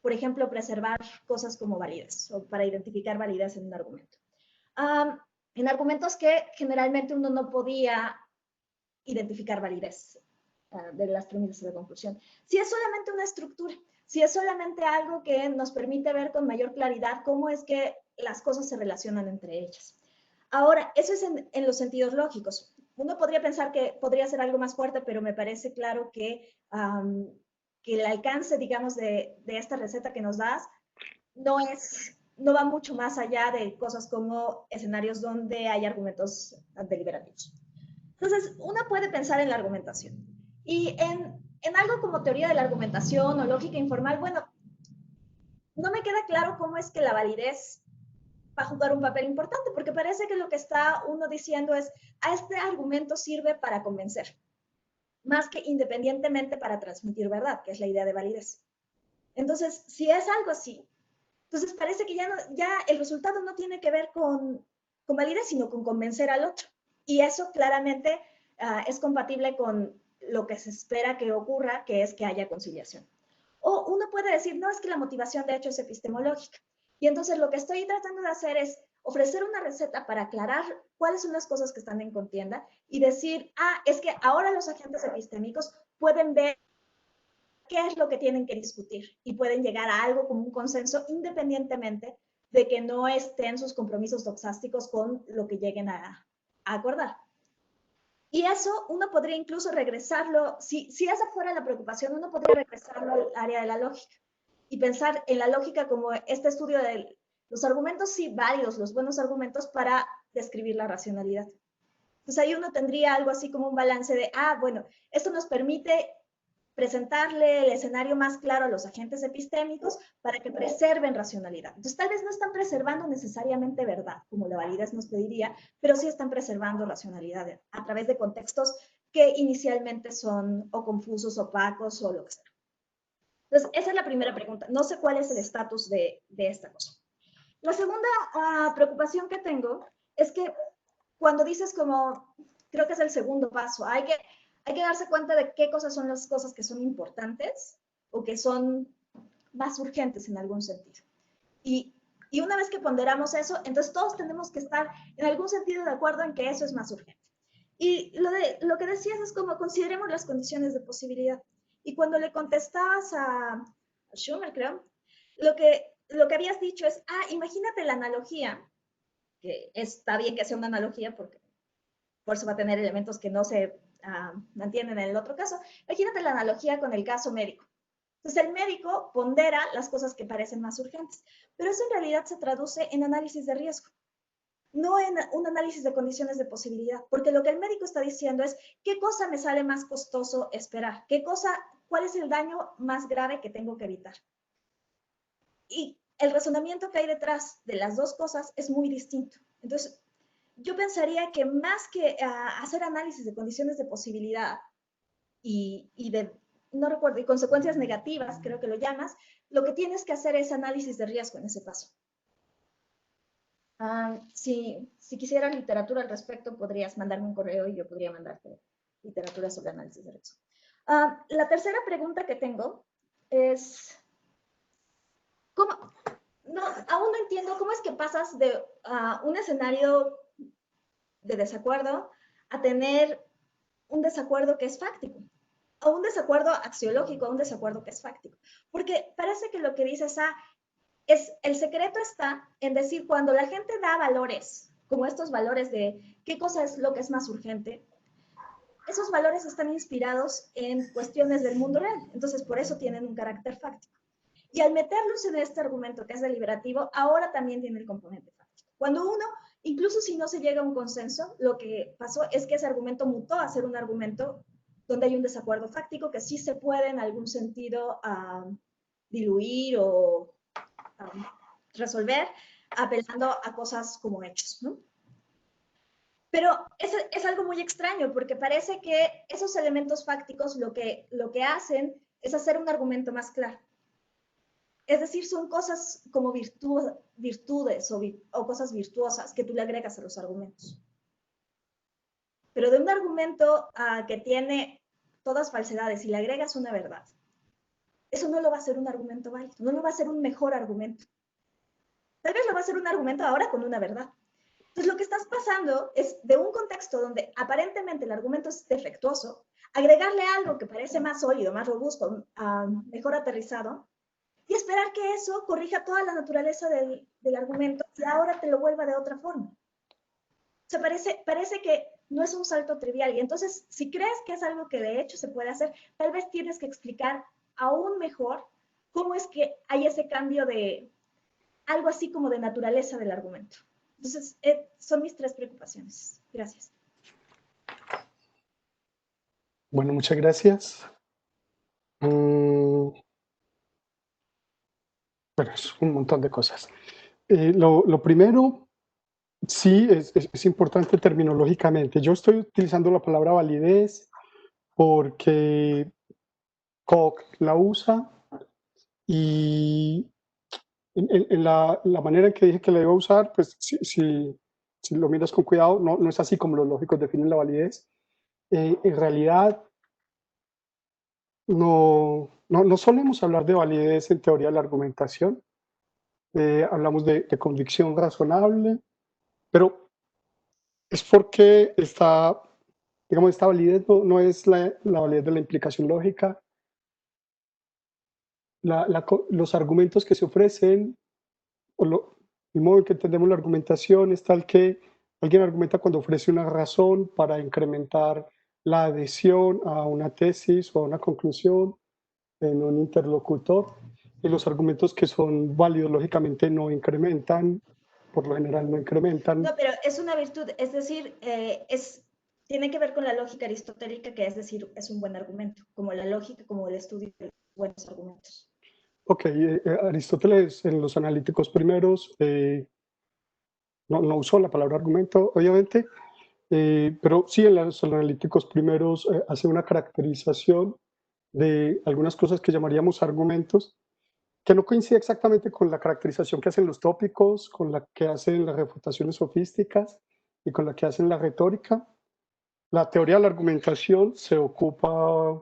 por ejemplo, preservar cosas como validez o para identificar validez en un argumento. En argumentos que generalmente uno no podía identificar validez de las premisas de conclusión. Si es solamente una estructura, si es solamente algo que nos permite ver con mayor claridad cómo es que las cosas se relacionan entre ellas. Ahora, eso es en los sentidos lógicos. Uno podría pensar que podría ser algo más fuerte, pero me parece claro que el alcance, digamos, de esta receta que nos das no es no va mucho más allá de cosas como escenarios donde hay argumentos deliberativos. Entonces, uno puede pensar en la argumentación. Y en algo como teoría de la argumentación o lógica informal, bueno, no me queda claro cómo es que la validez va a jugar un papel importante, porque parece que lo que está uno diciendo es, a este argumento sirve para convencer, más que independientemente para transmitir verdad, que es la idea de validez. Entonces, si es algo así, entonces parece que ya el resultado no tiene que ver con validez, sino con convencer al otro. Y eso claramente es compatible con lo que se espera que ocurra, que es que haya conciliación. O uno puede decir, no, es que la motivación de hecho es epistemológica. Y entonces lo que estoy tratando de hacer es ofrecer una receta para aclarar cuáles son las cosas que están en contienda y decir, es que ahora los agentes epistémicos pueden ver qué es lo que tienen que discutir y pueden llegar a algo como un consenso independientemente de que no estén sus compromisos doxásticos con lo que lleguen a acordar. Y eso uno podría incluso regresarlo, si esa fuera la preocupación, uno podría regresarlo al área de la lógica y pensar en la lógica como este estudio de los argumentos sí válidos, los buenos argumentos para describir la racionalidad. Entonces ahí uno tendría algo así como un balance de, bueno, esto nos permite presentarle el escenario más claro a los agentes epistémicos para que preserven racionalidad. Entonces, tal vez no están preservando necesariamente verdad, como la validez nos pediría, pero sí están preservando racionalidad a través de contextos que inicialmente son o confusos, opacos o lo que sea. Entonces, esa es la primera pregunta. No sé cuál es el estatus de esta cosa. La segunda preocupación que tengo es que cuando dices como, creo que es el segundo paso, hay que darse cuenta de qué cosas son las cosas que son importantes o que son más urgentes en algún sentido. Y una vez que ponderamos eso, entonces todos tenemos que estar en algún sentido de acuerdo en que eso es más urgente. Y lo que decías es como consideremos las condiciones de posibilidad. Y cuando le contestabas a Schumer, creo, lo que habías dicho es, imagínate la analogía, que está bien que sea una analogía porque por eso va a tener elementos que no se mantienen en el otro caso. Imagínate la analogía con el caso médico. Entonces el médico pondera las cosas que parecen más urgentes, pero eso en realidad se traduce en análisis de riesgo, no en un análisis de condiciones de posibilidad, porque lo que el médico está diciendo es qué cosa me sale más costoso esperar, cuál es el daño más grave que tengo que evitar. Y el razonamiento que hay detrás de las dos cosas es muy distinto. Entonces, yo pensaría que más que hacer análisis de condiciones de posibilidad y de, no recuerdo, y consecuencias negativas, creo que lo llamas, lo que tienes que hacer es análisis de riesgo en ese paso. Si quisieras literatura al respecto, podrías mandarme un correo y yo podría mandarte literatura sobre análisis de riesgo. La tercera pregunta que tengo es, aún no entiendo cómo es que pasas de un escenario de desacuerdo a tener un desacuerdo que es fáctico, a un desacuerdo axiológico, a un desacuerdo que es fáctico. Porque parece que lo que dices es el secreto está en decir cuando la gente da valores, como estos valores de qué cosa es lo que es más urgente, esos valores están inspirados en cuestiones del mundo real, entonces por eso tienen un carácter fáctico. Y al meterlos en este argumento que es deliberativo, ahora también tiene el componente fáctico. Cuando uno, incluso si no se llega a un consenso, lo que pasó es que ese argumento mutó a ser un argumento donde hay un desacuerdo fáctico que sí se puede en algún sentido diluir o resolver apelando a cosas como hechos, ¿no? Pero es algo muy extraño porque parece que esos elementos fácticos lo que hacen es hacer un argumento más claro. Es decir, son cosas como virtudes o cosas virtuosas que tú le agregas a los argumentos. Pero de un argumento que tiene todas falsedades y le agregas una verdad, eso no lo va a hacer un argumento válido, no lo va a hacer un mejor argumento. Tal vez lo va a hacer un argumento ahora con una verdad. Entonces, lo que estás pasando es de un contexto donde aparentemente el argumento es defectuoso, agregarle algo que parece más sólido, más robusto, mejor aterrizado, y esperar que eso corrija toda la naturaleza del argumento y ahora te lo vuelva de otra forma. O sea, parece que no es un salto trivial. Y entonces, si crees que es algo que de hecho se puede hacer, tal vez tienes que explicar aún mejor cómo es que hay ese cambio de, algo así como de naturaleza del argumento. Entonces, son mis 3 preocupaciones. Gracias. Bueno, muchas gracias. Bueno, es un montón de cosas. Lo primero, sí, es importante terminológicamente. Yo estoy utilizando la palabra validez porque Koch la usa y en la manera en que dije que la iba a usar, pues si lo miras con cuidado, no es así como los lógicos definen la validez. En realidad, no solemos hablar de validez en teoría de la argumentación. Hablamos de convicción razonable, pero es porque esta validez no es la validez de la implicación lógica. Los argumentos que se ofrecen, el modo en que entendemos la argumentación es tal que alguien argumenta cuando ofrece una razón para incrementar la adhesión a una tesis o a una conclusión en un interlocutor, y los argumentos que son válidos lógicamente no incrementan, por lo general no incrementan. No, pero es una virtud, es decir, tiene que ver con la lógica aristotélica, que es decir, es un buen argumento, como la lógica, como el estudio de buenos argumentos. Ok, Aristóteles en los analíticos primeros no usó la palabra argumento, obviamente, pero sí en los analíticos primeros hace una caracterización de algunas cosas que llamaríamos argumentos, que no coincide exactamente con la caracterización que hacen los tópicos, con la que hacen las refutaciones sofísticas y con la que hacen la retórica. La teoría de la argumentación se ocupa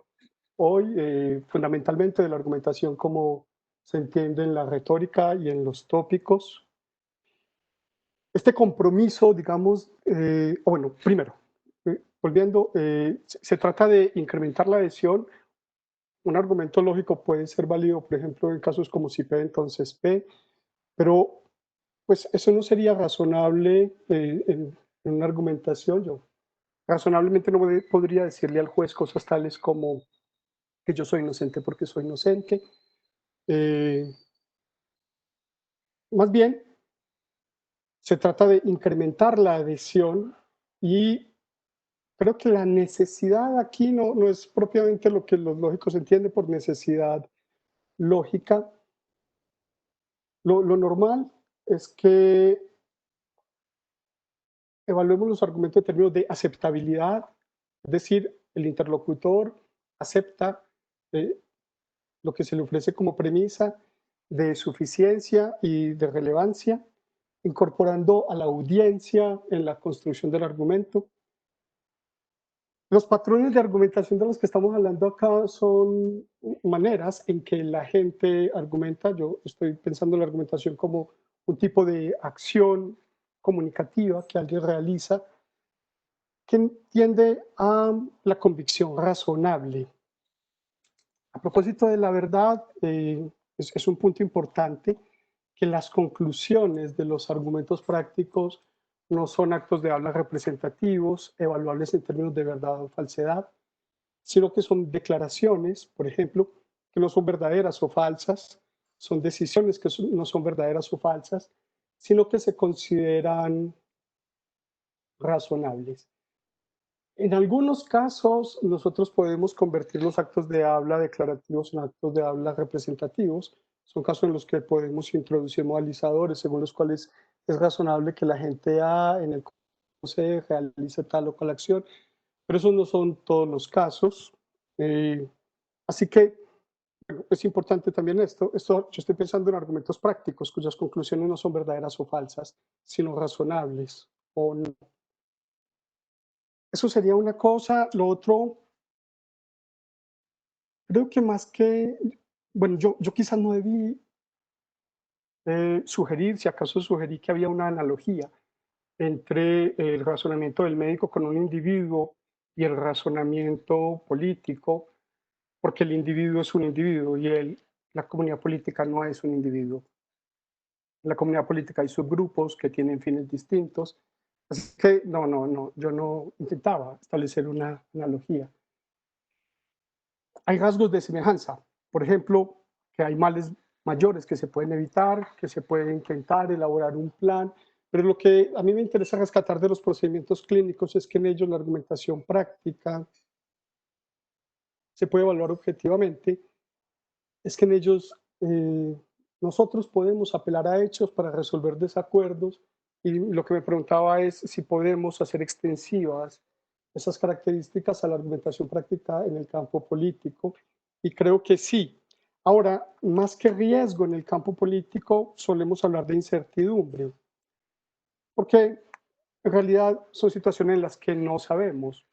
hoy fundamentalmente de la argumentación como se entiende en la retórica y en los tópicos. Este compromiso, digamos, bueno, primero, volviendo, se trata de incrementar la adhesión. Un argumento lógico puede ser válido, por ejemplo, en casos como si P, entonces P, pero pues eso no sería razonable en una argumentación. Yo razonablemente no podría decirle al juez cosas tales como que yo soy inocente porque soy inocente. Más bien, se trata de incrementar la adhesión y creo que la necesidad aquí no es propiamente lo que los lógicos entienden por necesidad lógica. Lo normal es que evaluemos los argumentos en términos de aceptabilidad, es decir, el interlocutor acepta lo que se le ofrece como premisa, de suficiencia y de relevancia, incorporando a la audiencia en la construcción del argumento. Los patrones de argumentación de los que estamos hablando acá son maneras en que la gente argumenta. Yo estoy pensando en la argumentación como un tipo de acción comunicativa que alguien realiza que tiende a la convicción razonable. A propósito de la verdad, es un punto importante que las conclusiones de los argumentos prácticos no son actos de habla representativos, evaluables en términos de verdad o falsedad, sino que son declaraciones, por ejemplo, que no son verdaderas o falsas, son decisiones que no son verdaderas o falsas, sino que se consideran razonables. En algunos casos, nosotros podemos convertir los actos de habla declarativos en actos de habla representativos. Son casos en los que podemos introducir modalizadores según los cuales es razonable que la gente A en el C realice tal o cual acción, pero esos no son todos los casos. Así que bueno, es importante también esto. Yo estoy pensando en argumentos prácticos cuyas conclusiones no son verdaderas o falsas, sino razonables o no. Eso sería una cosa. Lo otro, creo que más que, bueno, yo quizás no debí sugerir, si acaso sugerí que había una analogía entre el razonamiento del médico con un individuo y el razonamiento político, porque el individuo es un individuo y la comunidad política no es un individuo. En la comunidad política hay subgrupos que tienen fines distintos. Así que no, yo no intentaba establecer una analogía. Hay rasgos de semejanza. Por ejemplo, que hay males mayores que se pueden evitar, que se puede intentar elaborar un plan, pero lo que a mí me interesa rescatar de los procedimientos clínicos es que en ellos la argumentación práctica se puede evaluar objetivamente, es que en ellos nosotros podemos apelar a hechos para resolver desacuerdos y lo que me preguntaba es si podemos hacer extensivas esas características a la argumentación práctica en el campo político y creo que sí. Ahora, más que riesgo en el campo político, solemos hablar de incertidumbre, porque en realidad son situaciones en las que no sabemos.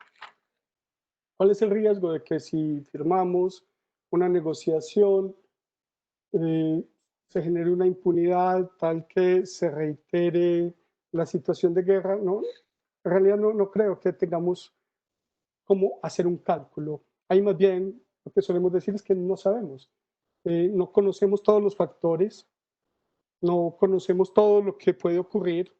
¿Cuál es el riesgo de que si firmamos una negociación se genere una impunidad tal que se reitere la situación de guerra? No, en realidad no creo que tengamos cómo hacer un cálculo. Ahí más bien lo que solemos decir es que no sabemos. No conocemos todos los factores, no conocemos todo lo que puede ocurrir.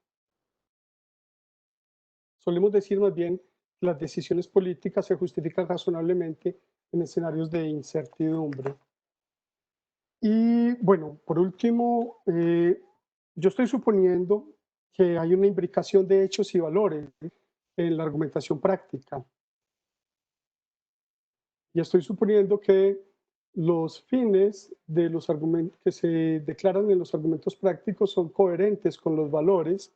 Solemos decir más bien que las decisiones políticas se justifican razonablemente en escenarios de incertidumbre. Y bueno, por último, yo estoy suponiendo que hay una imbricación de hechos y valores en la argumentación práctica. Y estoy suponiendo que los fines de los argumentos que se declaran en los argumentos prácticos son coherentes con los valores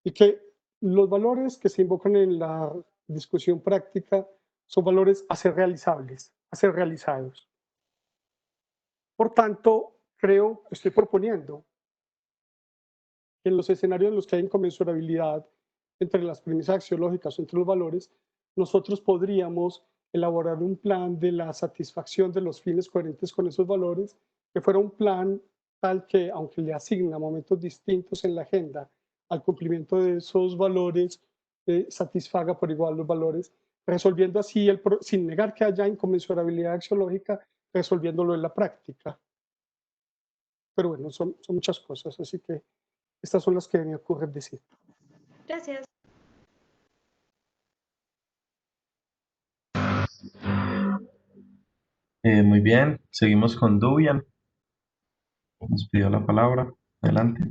y que los valores que se invocan en la discusión práctica son valores a ser realizables, a ser realizados. Por tanto, estoy proponiendo que en los escenarios en los que hay inconmensurabilidad entre las premisas axiológicas o entre los valores, nosotros podríamos elaborar un plan de la satisfacción de los fines coherentes con esos valores, que fuera un plan tal que, aunque le asigna momentos distintos en la agenda al cumplimiento de esos valores, satisfaga por igual los valores, resolviendo así, sin negar que haya inconmensurabilidad axiológica, resolviéndolo en la práctica. Pero bueno, son muchas cosas, así que estas son las que me ocurren decir. Gracias. Muy bien, seguimos con Dubian. Nos pidió la palabra. Adelante.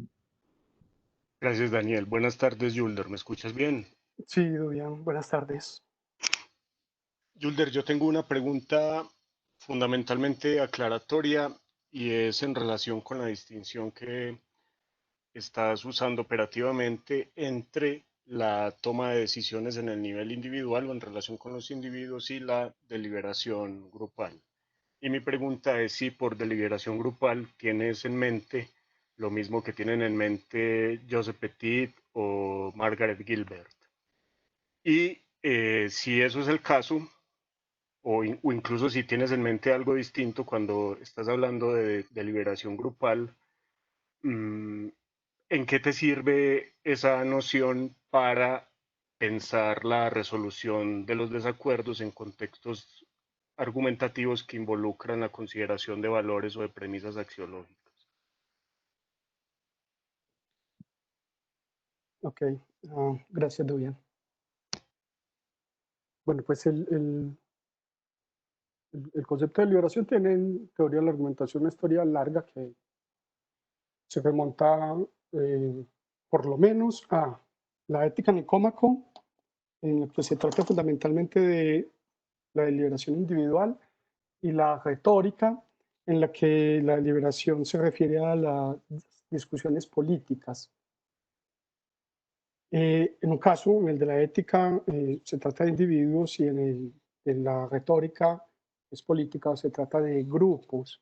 Gracias, Daniel. Buenas tardes, Yulder. ¿Me escuchas bien? Sí, Dubian, buenas tardes. Yulder, yo tengo una pregunta fundamentalmente aclaratoria y es en relación con la distinción que estás usando operativamente entre la toma de decisiones en el nivel individual o en relación con los individuos y la deliberación grupal. Y mi pregunta es si por deliberación grupal tienes en mente lo mismo que tienen en mente Joseph Petit o Margaret Gilbert. Y si eso es el caso, o incluso si tienes en mente algo distinto cuando estás hablando de deliberación grupal, ¿en qué te sirve esa noción para pensar la resolución de los desacuerdos en contextos argumentativos que involucran la consideración de valores o de premisas axiológicas? Ok, gracias, Dubian. Bueno, pues el concepto de liberación tiene en teoría de la argumentación una historia larga que se remonta por lo menos a la ética Nicómaco, en la que se trata fundamentalmente de la deliberación individual, y la retórica, en la que la deliberación se refiere a las discusiones políticas. En un caso, en el de la ética, se trata de individuos y en la retórica es política, se trata de grupos.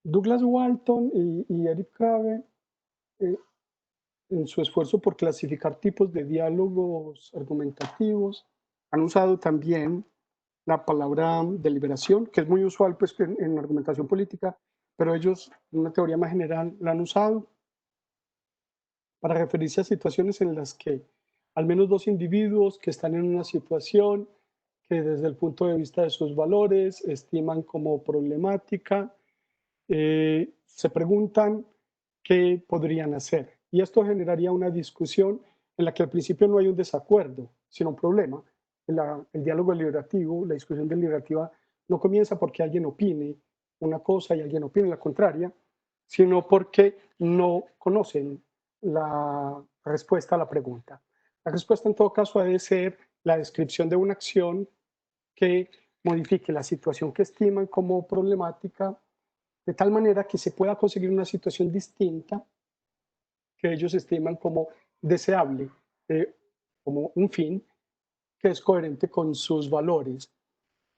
Douglas Walton y Eric Krave, en su esfuerzo por clasificar tipos de diálogos argumentativos, han usado también la palabra deliberación, que es muy usual pues, en argumentación política, pero ellos, en una teoría más general, la han usado para referirse a situaciones en las que al menos dos individuos que están en una situación que desde el punto de vista de sus valores estiman como problemática, se preguntan qué podrían hacer. Y esto generaría una discusión en la que al principio no hay un desacuerdo, sino un problema. El diálogo deliberativo, la discusión deliberativa, no comienza porque alguien opine una cosa y alguien opine la contraria, sino porque no conocen la respuesta a la pregunta. La respuesta en todo caso ha de ser la descripción de una acción que modifique la situación que estiman como problemática de tal manera que se pueda conseguir una situación distinta que ellos estiman como deseable, como un fin que es coherente con sus valores.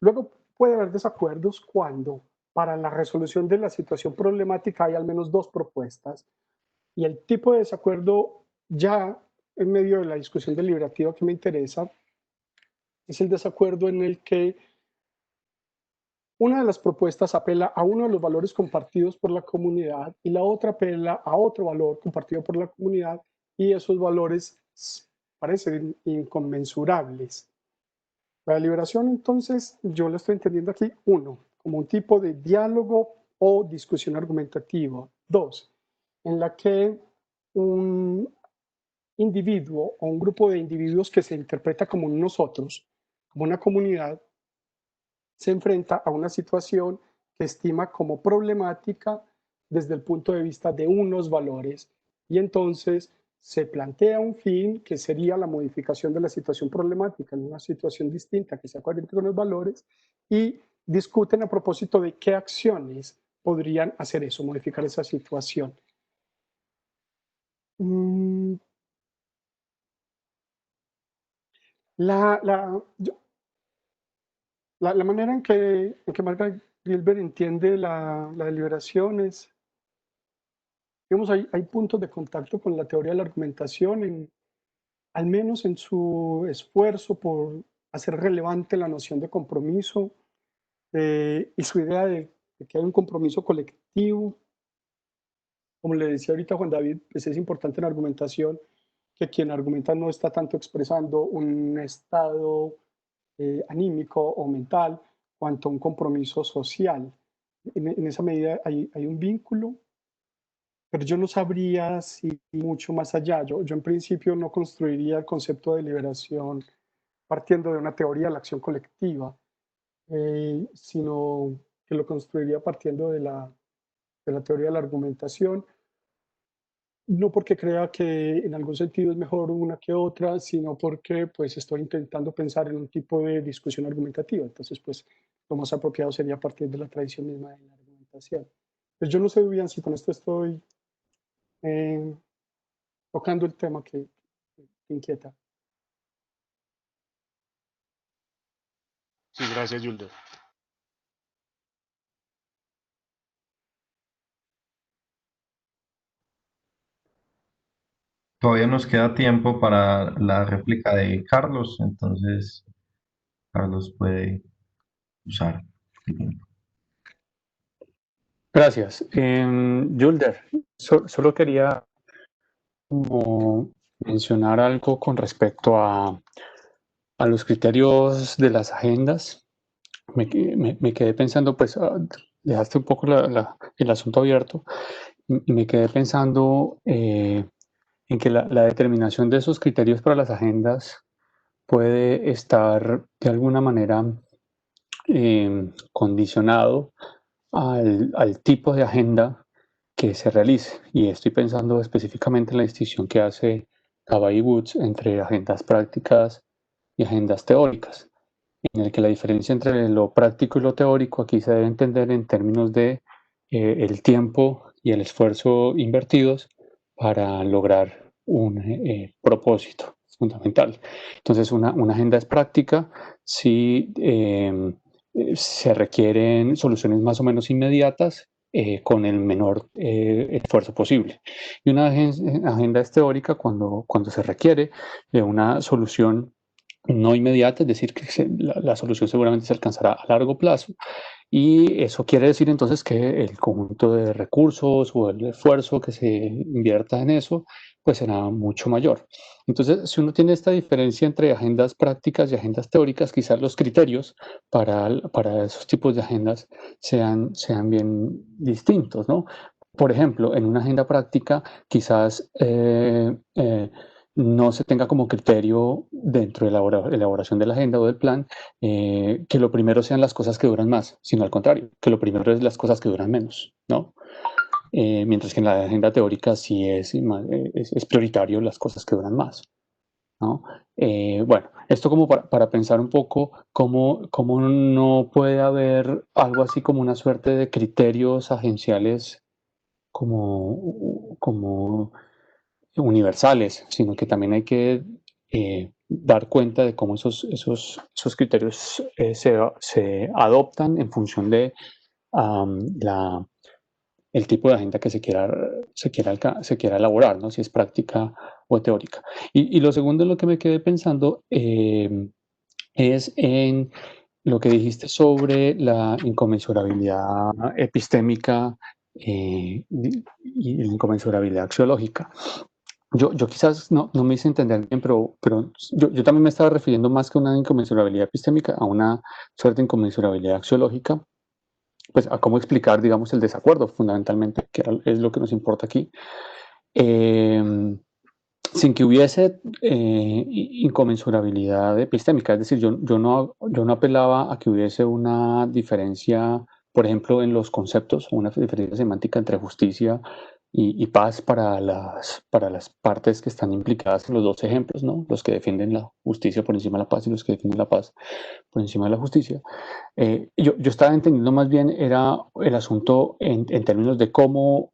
Luego puede haber desacuerdos cuando para la resolución de la situación problemática hay al menos dos propuestas y el tipo de desacuerdo ya en medio de la discusión deliberativa que me interesa es el desacuerdo en el que una de las propuestas apela a uno de los valores compartidos por la comunidad y la otra apela a otro valor compartido por la comunidad y esos valores parecen inconmensurables. La deliberación, entonces, yo la estoy entendiendo aquí, uno, como un tipo de diálogo o discusión argumentativa. Dos, en la que un individuo o un grupo de individuos que se interpreta como nosotros, como una comunidad, se enfrenta a una situación que estima como problemática desde el punto de vista de unos valores y entonces se plantea un fin que sería la modificación de la situación problemática en una situación distinta que sea coherente con los valores y discuten a propósito de qué acciones podrían hacer eso, modificar esa situación. La manera en que Margaret Gilbert entiende la deliberación es, digamos, hay puntos de contacto con la teoría de la argumentación, al menos en su esfuerzo por hacer relevante la noción de compromiso y su idea de que hay un compromiso colectivo. Como le decía ahorita Juan David, pues es importante en argumentación que quien argumenta no está tanto expresando un estado anímico o mental, cuanto un compromiso social. En esa medida hay un vínculo, pero yo no sabría si mucho más allá. Yo en principio no construiría el concepto de liberación partiendo de una teoría de la acción colectiva, sino que lo construiría partiendo de la teoría de la argumentación, no porque crea que en algún sentido es mejor una que otra, sino porque pues estoy intentando pensar en un tipo de discusión argumentativa. Entonces, pues lo más apropiado sería partir de la tradición misma de la argumentación. Pues yo no sé bien si con esto estoy tocando el tema que inquieta. Sí, gracias, Yulder. Todavía nos queda tiempo para la réplica de Carlos, entonces Carlos puede usar el tiempo. Gracias. Yulder, solo quería como mencionar algo con respecto a los criterios de las agendas. Me quedé pensando, pues, dejaste un poco el asunto abierto y me quedé pensando en que la determinación de esos criterios para las agendas puede estar de alguna manera condicionado al tipo de agenda que se realice. Y estoy pensando específicamente en la distinción que hace Cabay y Woods entre agendas prácticas y agendas teóricas, en el que la diferencia entre lo práctico y lo teórico aquí se debe entender en términos de el tiempo y el esfuerzo invertidos para lograr un propósito fundamental. Entonces, una agenda es práctica si se requieren soluciones más o menos inmediatas con el menor esfuerzo posible. Y una agenda es teórica cuando se requiere de una solución no inmediata, es decir, que la solución seguramente se alcanzará a largo plazo, y eso quiere decir entonces que el conjunto de recursos o el esfuerzo que se invierta en eso, pues será mucho mayor. Entonces, si uno tiene esta diferencia entre agendas prácticas y agendas teóricas, quizás los criterios para esos tipos de agendas sean bien distintos, ¿no? Por ejemplo, en una agenda práctica, quizás no se tenga como criterio dentro de la elaboración de la agenda o del plan que lo primero sean las cosas que duran más, sino al contrario, que lo primero es las cosas que duran menos, ¿no? Mientras que en la agenda teórica sí es prioritario las cosas que duran más, ¿no? Bueno, esto como para pensar un poco cómo no puede haber algo así como una suerte de criterios agenciales como universales, sino que también hay que dar cuenta de cómo esos criterios se adoptan en función de el tipo de agenda que se quiera elaborar, ¿no? Si es práctica o teórica. Y lo segundo en lo que me quedé pensando es en lo que dijiste sobre la inconmensurabilidad epistémica y la inconmensurabilidad axiológica. Yo quizás no me hice entender bien, pero yo también me estaba refiriendo más que a una inconmensurabilidad epistémica, a una suerte de inconmensurabilidad axiológica, pues a cómo explicar, digamos, el desacuerdo fundamentalmente, que es lo que nos importa aquí, sin que hubiese inconmensurabilidad epistémica. Es decir, yo no apelaba a que hubiese una diferencia, por ejemplo, en los conceptos, una diferencia semántica entre justicia y paz para las partes que están implicadas en los dos ejemplos, ¿no? Los que defienden la justicia por encima de la paz y los que defienden la paz por encima de la justicia. Yo estaba entendiendo más bien era el asunto en términos de cómo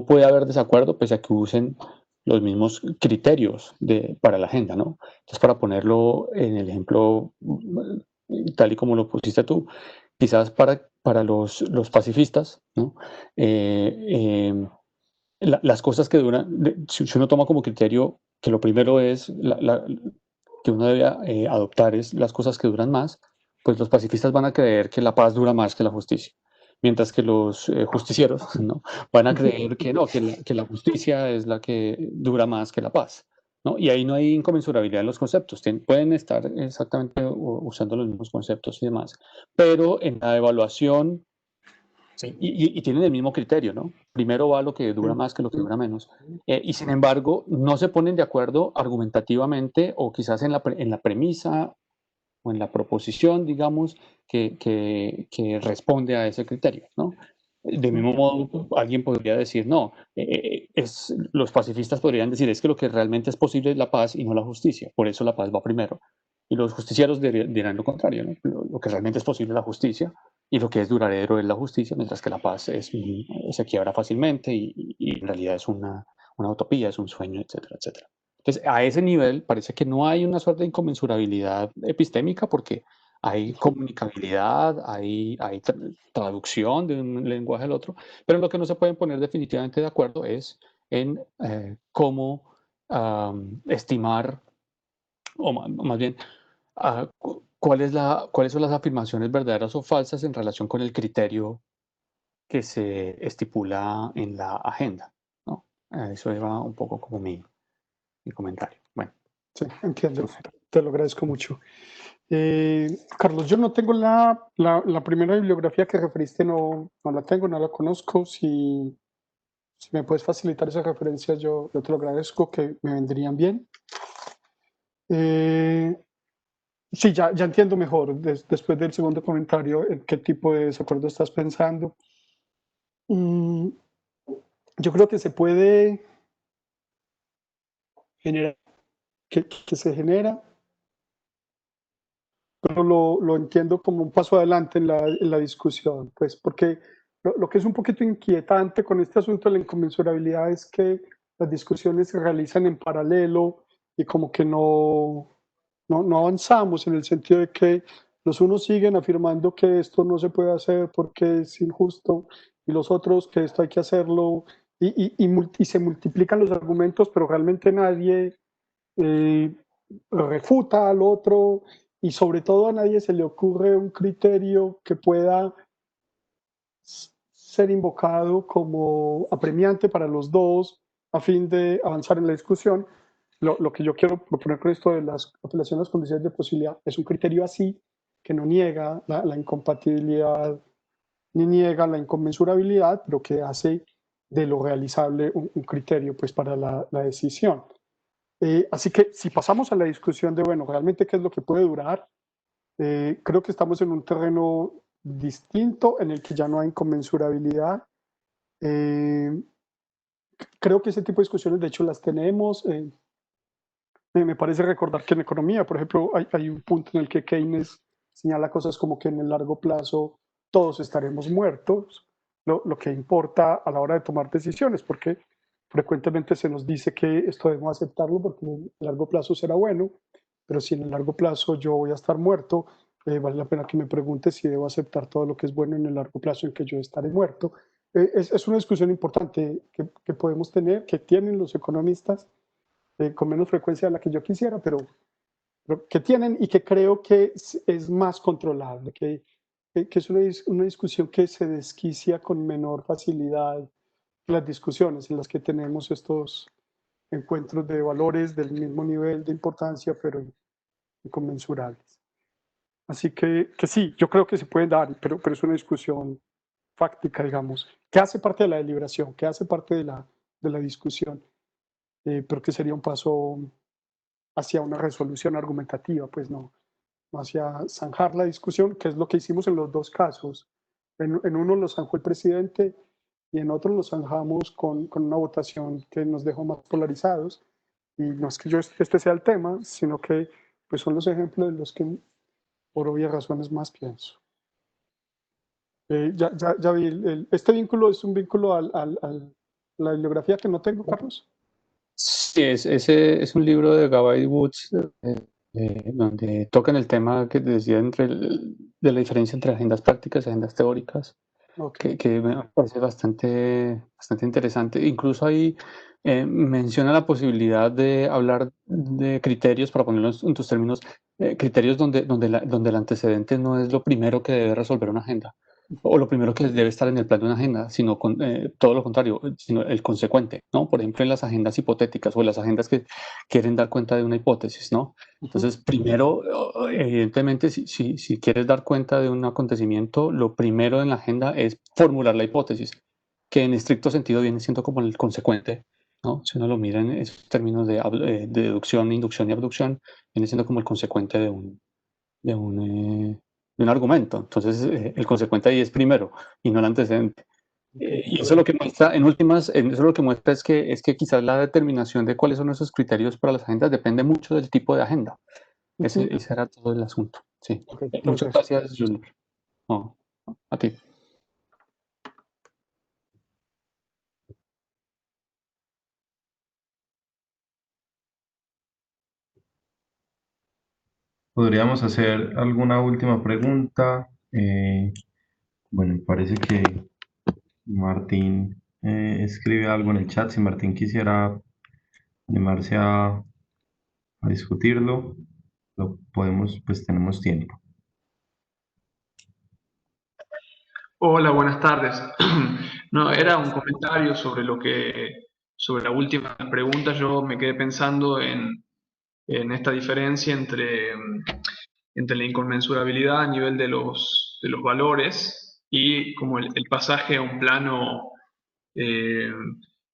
puede haber desacuerdo pese a que usen los mismos criterios para la agenda, ¿no? Entonces, para ponerlo en el ejemplo tal y como lo pusiste tú, quizás para los pacifistas, ¿no? Las cosas que duran, si uno toma como criterio que lo primero es que uno debe adoptar es las cosas que duran más, pues los pacifistas van a creer que la paz dura más que la justicia, mientras que los justicieros, ¿no? Van a creer que no, que la justicia es la que dura más que la paz, ¿no? Y ahí no hay inconmensurabilidad en los conceptos, pueden estar exactamente usando los mismos conceptos y demás, pero en la evaluación. Sí, y tienen el mismo criterio, ¿no? Primero va lo que dura más que lo que dura menos. Y sin embargo, no se ponen de acuerdo argumentativamente o quizás en la premisa o en la proposición, digamos, que responde a ese criterio, ¿no? De mismo modo, alguien podría decir, no, los pacifistas podrían decir, es que lo que realmente es posible es la paz y no la justicia, por eso la paz va primero. Y los justicieros dirán lo contrario, ¿no? Lo que realmente es posible es la justicia y lo que es duradero es la justicia, mientras que la paz se quiebra fácilmente y en realidad es una utopía, es un sueño, etcétera, etcétera. Entonces, a ese nivel parece que no hay una suerte de inconmensurabilidad epistémica porque hay comunicabilidad, hay traducción de un lenguaje al otro, pero lo que no se pueden poner definitivamente de acuerdo es en cómo estimar, o más bien, cuáles son las afirmaciones verdaderas o falsas en relación con el criterio que se estipula en la agenda, ¿no? Eso era un poco como mi comentario. Bueno. Sí, entiendo. Te lo agradezco mucho. Carlos, yo no tengo la primera bibliografía que referiste, no la tengo, no la conozco. Si me puedes facilitar esas referencias, yo te lo agradezco, que me vendrían bien. Sí, ya entiendo mejor después del segundo comentario en qué tipo de desacuerdo estás pensando. Yo creo que se puede generar, que se genera, pero lo entiendo como un paso adelante en la discusión, pues porque lo que es un poquito inquietante con este asunto de la inconmensurabilidad es que las discusiones se realizan en paralelo y como que no avanzamos en el sentido de que los unos siguen afirmando que esto no se puede hacer porque es injusto y los otros que esto hay que hacerlo y se multiplican los argumentos, pero realmente nadie refuta al otro y sobre todo a nadie se le ocurre un criterio que pueda ser invocado como apremiante para los dos a fin de avanzar en la discusión. Lo que yo quiero proponer con esto de las apelaciones a las condiciones de posibilidad es un criterio así que no niega la incompatibilidad ni niega la inconmensurabilidad, pero que hace de lo realizable un criterio pues, para la decisión. Así que si pasamos a la discusión de, bueno, realmente qué es lo que puede durar, creo que estamos en un terreno distinto en el que ya no hay inconmensurabilidad. Creo que ese tipo de discusiones, de hecho, las tenemos. Me parece recordar que en economía, por ejemplo, hay un punto en el que Keynes señala cosas como que en el largo plazo todos estaremos muertos, lo que importa a la hora de tomar decisiones, porque frecuentemente se nos dice que esto debemos aceptarlo porque en el largo plazo será bueno, pero si en el largo plazo yo voy a estar muerto, vale la pena que me pregunte si debo aceptar todo lo que es bueno en el largo plazo en que yo estaré muerto. Es una discusión importante que podemos tener, que tienen los economistas, con menos frecuencia de la que yo quisiera, pero que tienen y que creo que es más controlable, que es una discusión que se desquicia con menor facilidad las discusiones en las que tenemos estos encuentros de valores del mismo nivel de importancia, pero inconmensurables. Así que sí, yo creo que se puede dar, pero es una discusión fáctica, digamos, que hace parte de la deliberación, que hace parte de la discusión, pero que sería un paso hacia una resolución argumentativa, pues no hacia zanjar la discusión, que es lo que hicimos en los dos casos. En uno lo zanjó el presidente y en otro lo zanjamos con una votación que nos dejó más polarizados. Y no es que este sea el tema, sino que pues son los ejemplos de los que por obvias razones más pienso. Ya vi, este vínculo es un vínculo a la bibliografía que no tengo, Carlos. Sí, ese es un libro de Gabay Woods, donde tocan el tema que decía de la diferencia entre agendas prácticas y agendas teóricas, Okay. que me parece bastante interesante. Incluso ahí menciona la posibilidad de hablar de criterios, para ponerlo en tus términos, criterios donde el antecedente no es lo primero que debe resolver una agenda, o lo primero que debe estar en el plan de una agenda, sino todo lo contrario, sino el consecuente, ¿no? Por ejemplo, en las agendas hipotéticas o en las agendas que quieren dar cuenta de una hipótesis, ¿no? Entonces, primero, evidentemente, si quieres dar cuenta de un acontecimiento, lo primero en la agenda es formular la hipótesis, que en estricto sentido viene siendo como el consecuente, ¿no? Si uno lo mira en esos términos de deducción, inducción y abducción, viene siendo como el consecuente de un argumento. Entonces, el consecuente ahí es primero y no el antecedente. Y eso lo que muestra, en últimas, eso lo que muestra es que quizás la determinación de cuáles son esos criterios para las agendas depende mucho del tipo de agenda. Ese era todo el asunto. Sí. Okay, Muchas gracias, Junior. No, a ti. Podríamos hacer alguna última pregunta. Bueno, parece que Martín escribe algo en el chat. Si Martín quisiera animarse a discutirlo, lo podemos, pues tenemos tiempo. Hola, buenas tardes. No, era un comentario sobre la última pregunta. Yo me quedé pensando en esta diferencia entre la inconmensurabilidad a nivel de los valores y como el pasaje a un plano eh,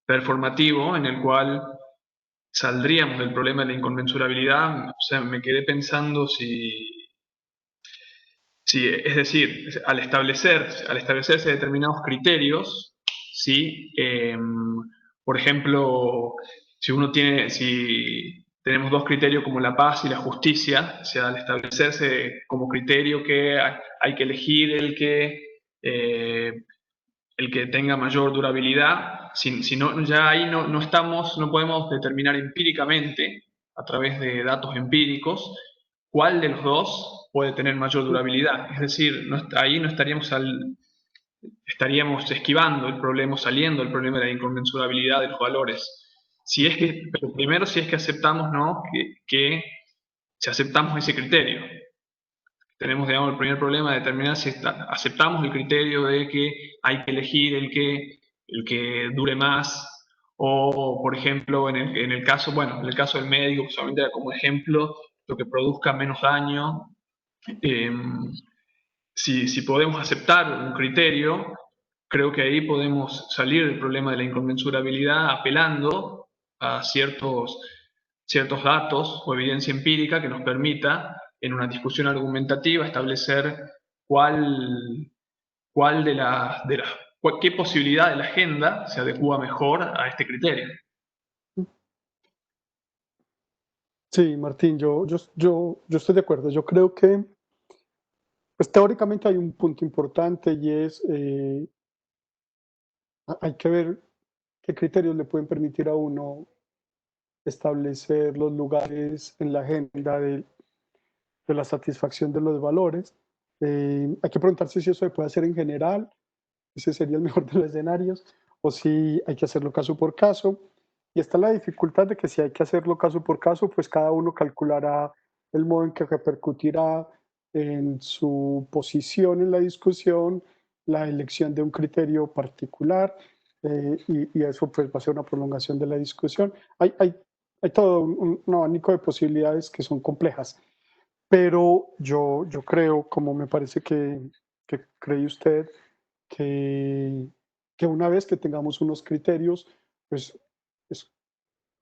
performativo en el cual saldríamos del problema de la inconmensurabilidad. O sea, me quedé pensando sí, es decir, al establecerse determinados criterios, ¿sí? Por ejemplo, si tenemos dos criterios como la paz y la justicia, o sea, al establecerse como criterio que hay que elegir el que tenga mayor durabilidad, si no, ya ahí no podemos determinar empíricamente, a través de datos empíricos, cuál de los dos puede tener mayor durabilidad. Es decir, ahí no estaríamos esquivando el problema, saliendo del problema de la inconmensurabilidad de los valores. Pero primero si es que aceptamos, ¿no? Si aceptamos ese criterio. Tenemos, digamos, el primer problema de determinar si aceptamos el criterio de que hay que elegir el que dure más, o por ejemplo, en el caso del médico, solamente como ejemplo, lo que produzca menos daño. Si podemos aceptar un criterio, creo que ahí podemos salir del problema de la inconmensurabilidad apelando a ciertos ciertos datos o evidencia empírica que nos permita, en una discusión argumentativa, establecer qué posibilidad de la agenda se adecua mejor a este criterio. Sí, Martín, yo estoy de acuerdo. Yo creo que, pues teóricamente hay un punto importante y es, hay que ver qué criterios le pueden permitir a uno establecer los lugares en la agenda de la satisfacción de los valores. Hay que preguntarse si eso se puede hacer en general, ese sería el mejor de los escenarios, o si hay que hacerlo caso por caso. Y está la dificultad de que si hay que hacerlo caso por caso, pues cada uno calculará el modo en que repercutirá en su posición en la discusión, la elección de un criterio particular, y eso pues va a ser una prolongación de la discusión. Hay todo un abanico de posibilidades que son complejas, pero yo creo, como me parece que cree usted, que, que una vez que tengamos unos criterios, pues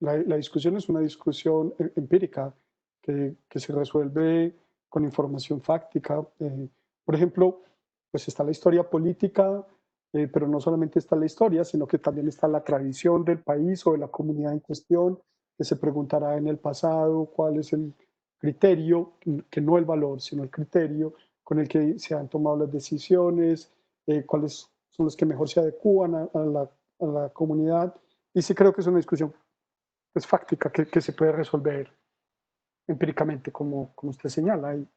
la discusión es una discusión empírica que se resuelve con información fáctica. Por ejemplo, pues está la historia política, pero no solamente está la historia, sino que también está la tradición del país o de la comunidad en cuestión, que se preguntará en el pasado cuál es el criterio, que no el valor, sino el criterio con el que se han tomado las decisiones, cuáles son los que mejor se adecúan a la comunidad. Y sí creo que es una discusión pues, fáctica que se puede resolver empíricamente, como usted señala. Y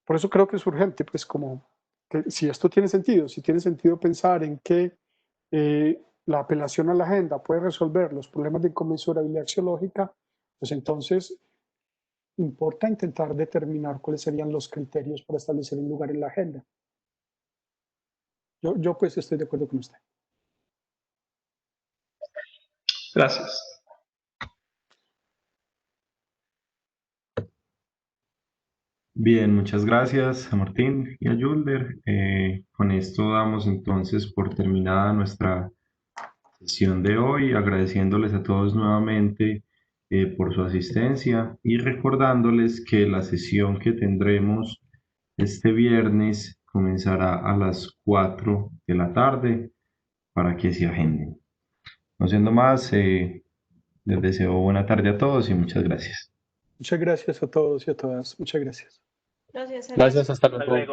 por eso creo que es urgente, pues como que si esto tiene sentido, si tiene sentido pensar en que la apelación a la agenda puede resolver los problemas de inconmensurabilidad axiológica, pues entonces importa intentar determinar cuáles serían los criterios para establecer un lugar en la agenda. Yo pues estoy de acuerdo con usted. Gracias. Bien, muchas gracias a Martín y a Yulder. Con esto damos entonces por terminada nuestra sesión de hoy, agradeciéndoles a todos nuevamente por su asistencia y recordándoles que la sesión que tendremos este viernes comenzará a las 4 de la tarde para que se agenden. No siendo más, les deseo buena tarde a todos y muchas gracias. Muchas gracias a todos y a todas. Muchas gracias. Gracias, Gracias, hasta Hasta luego. luego.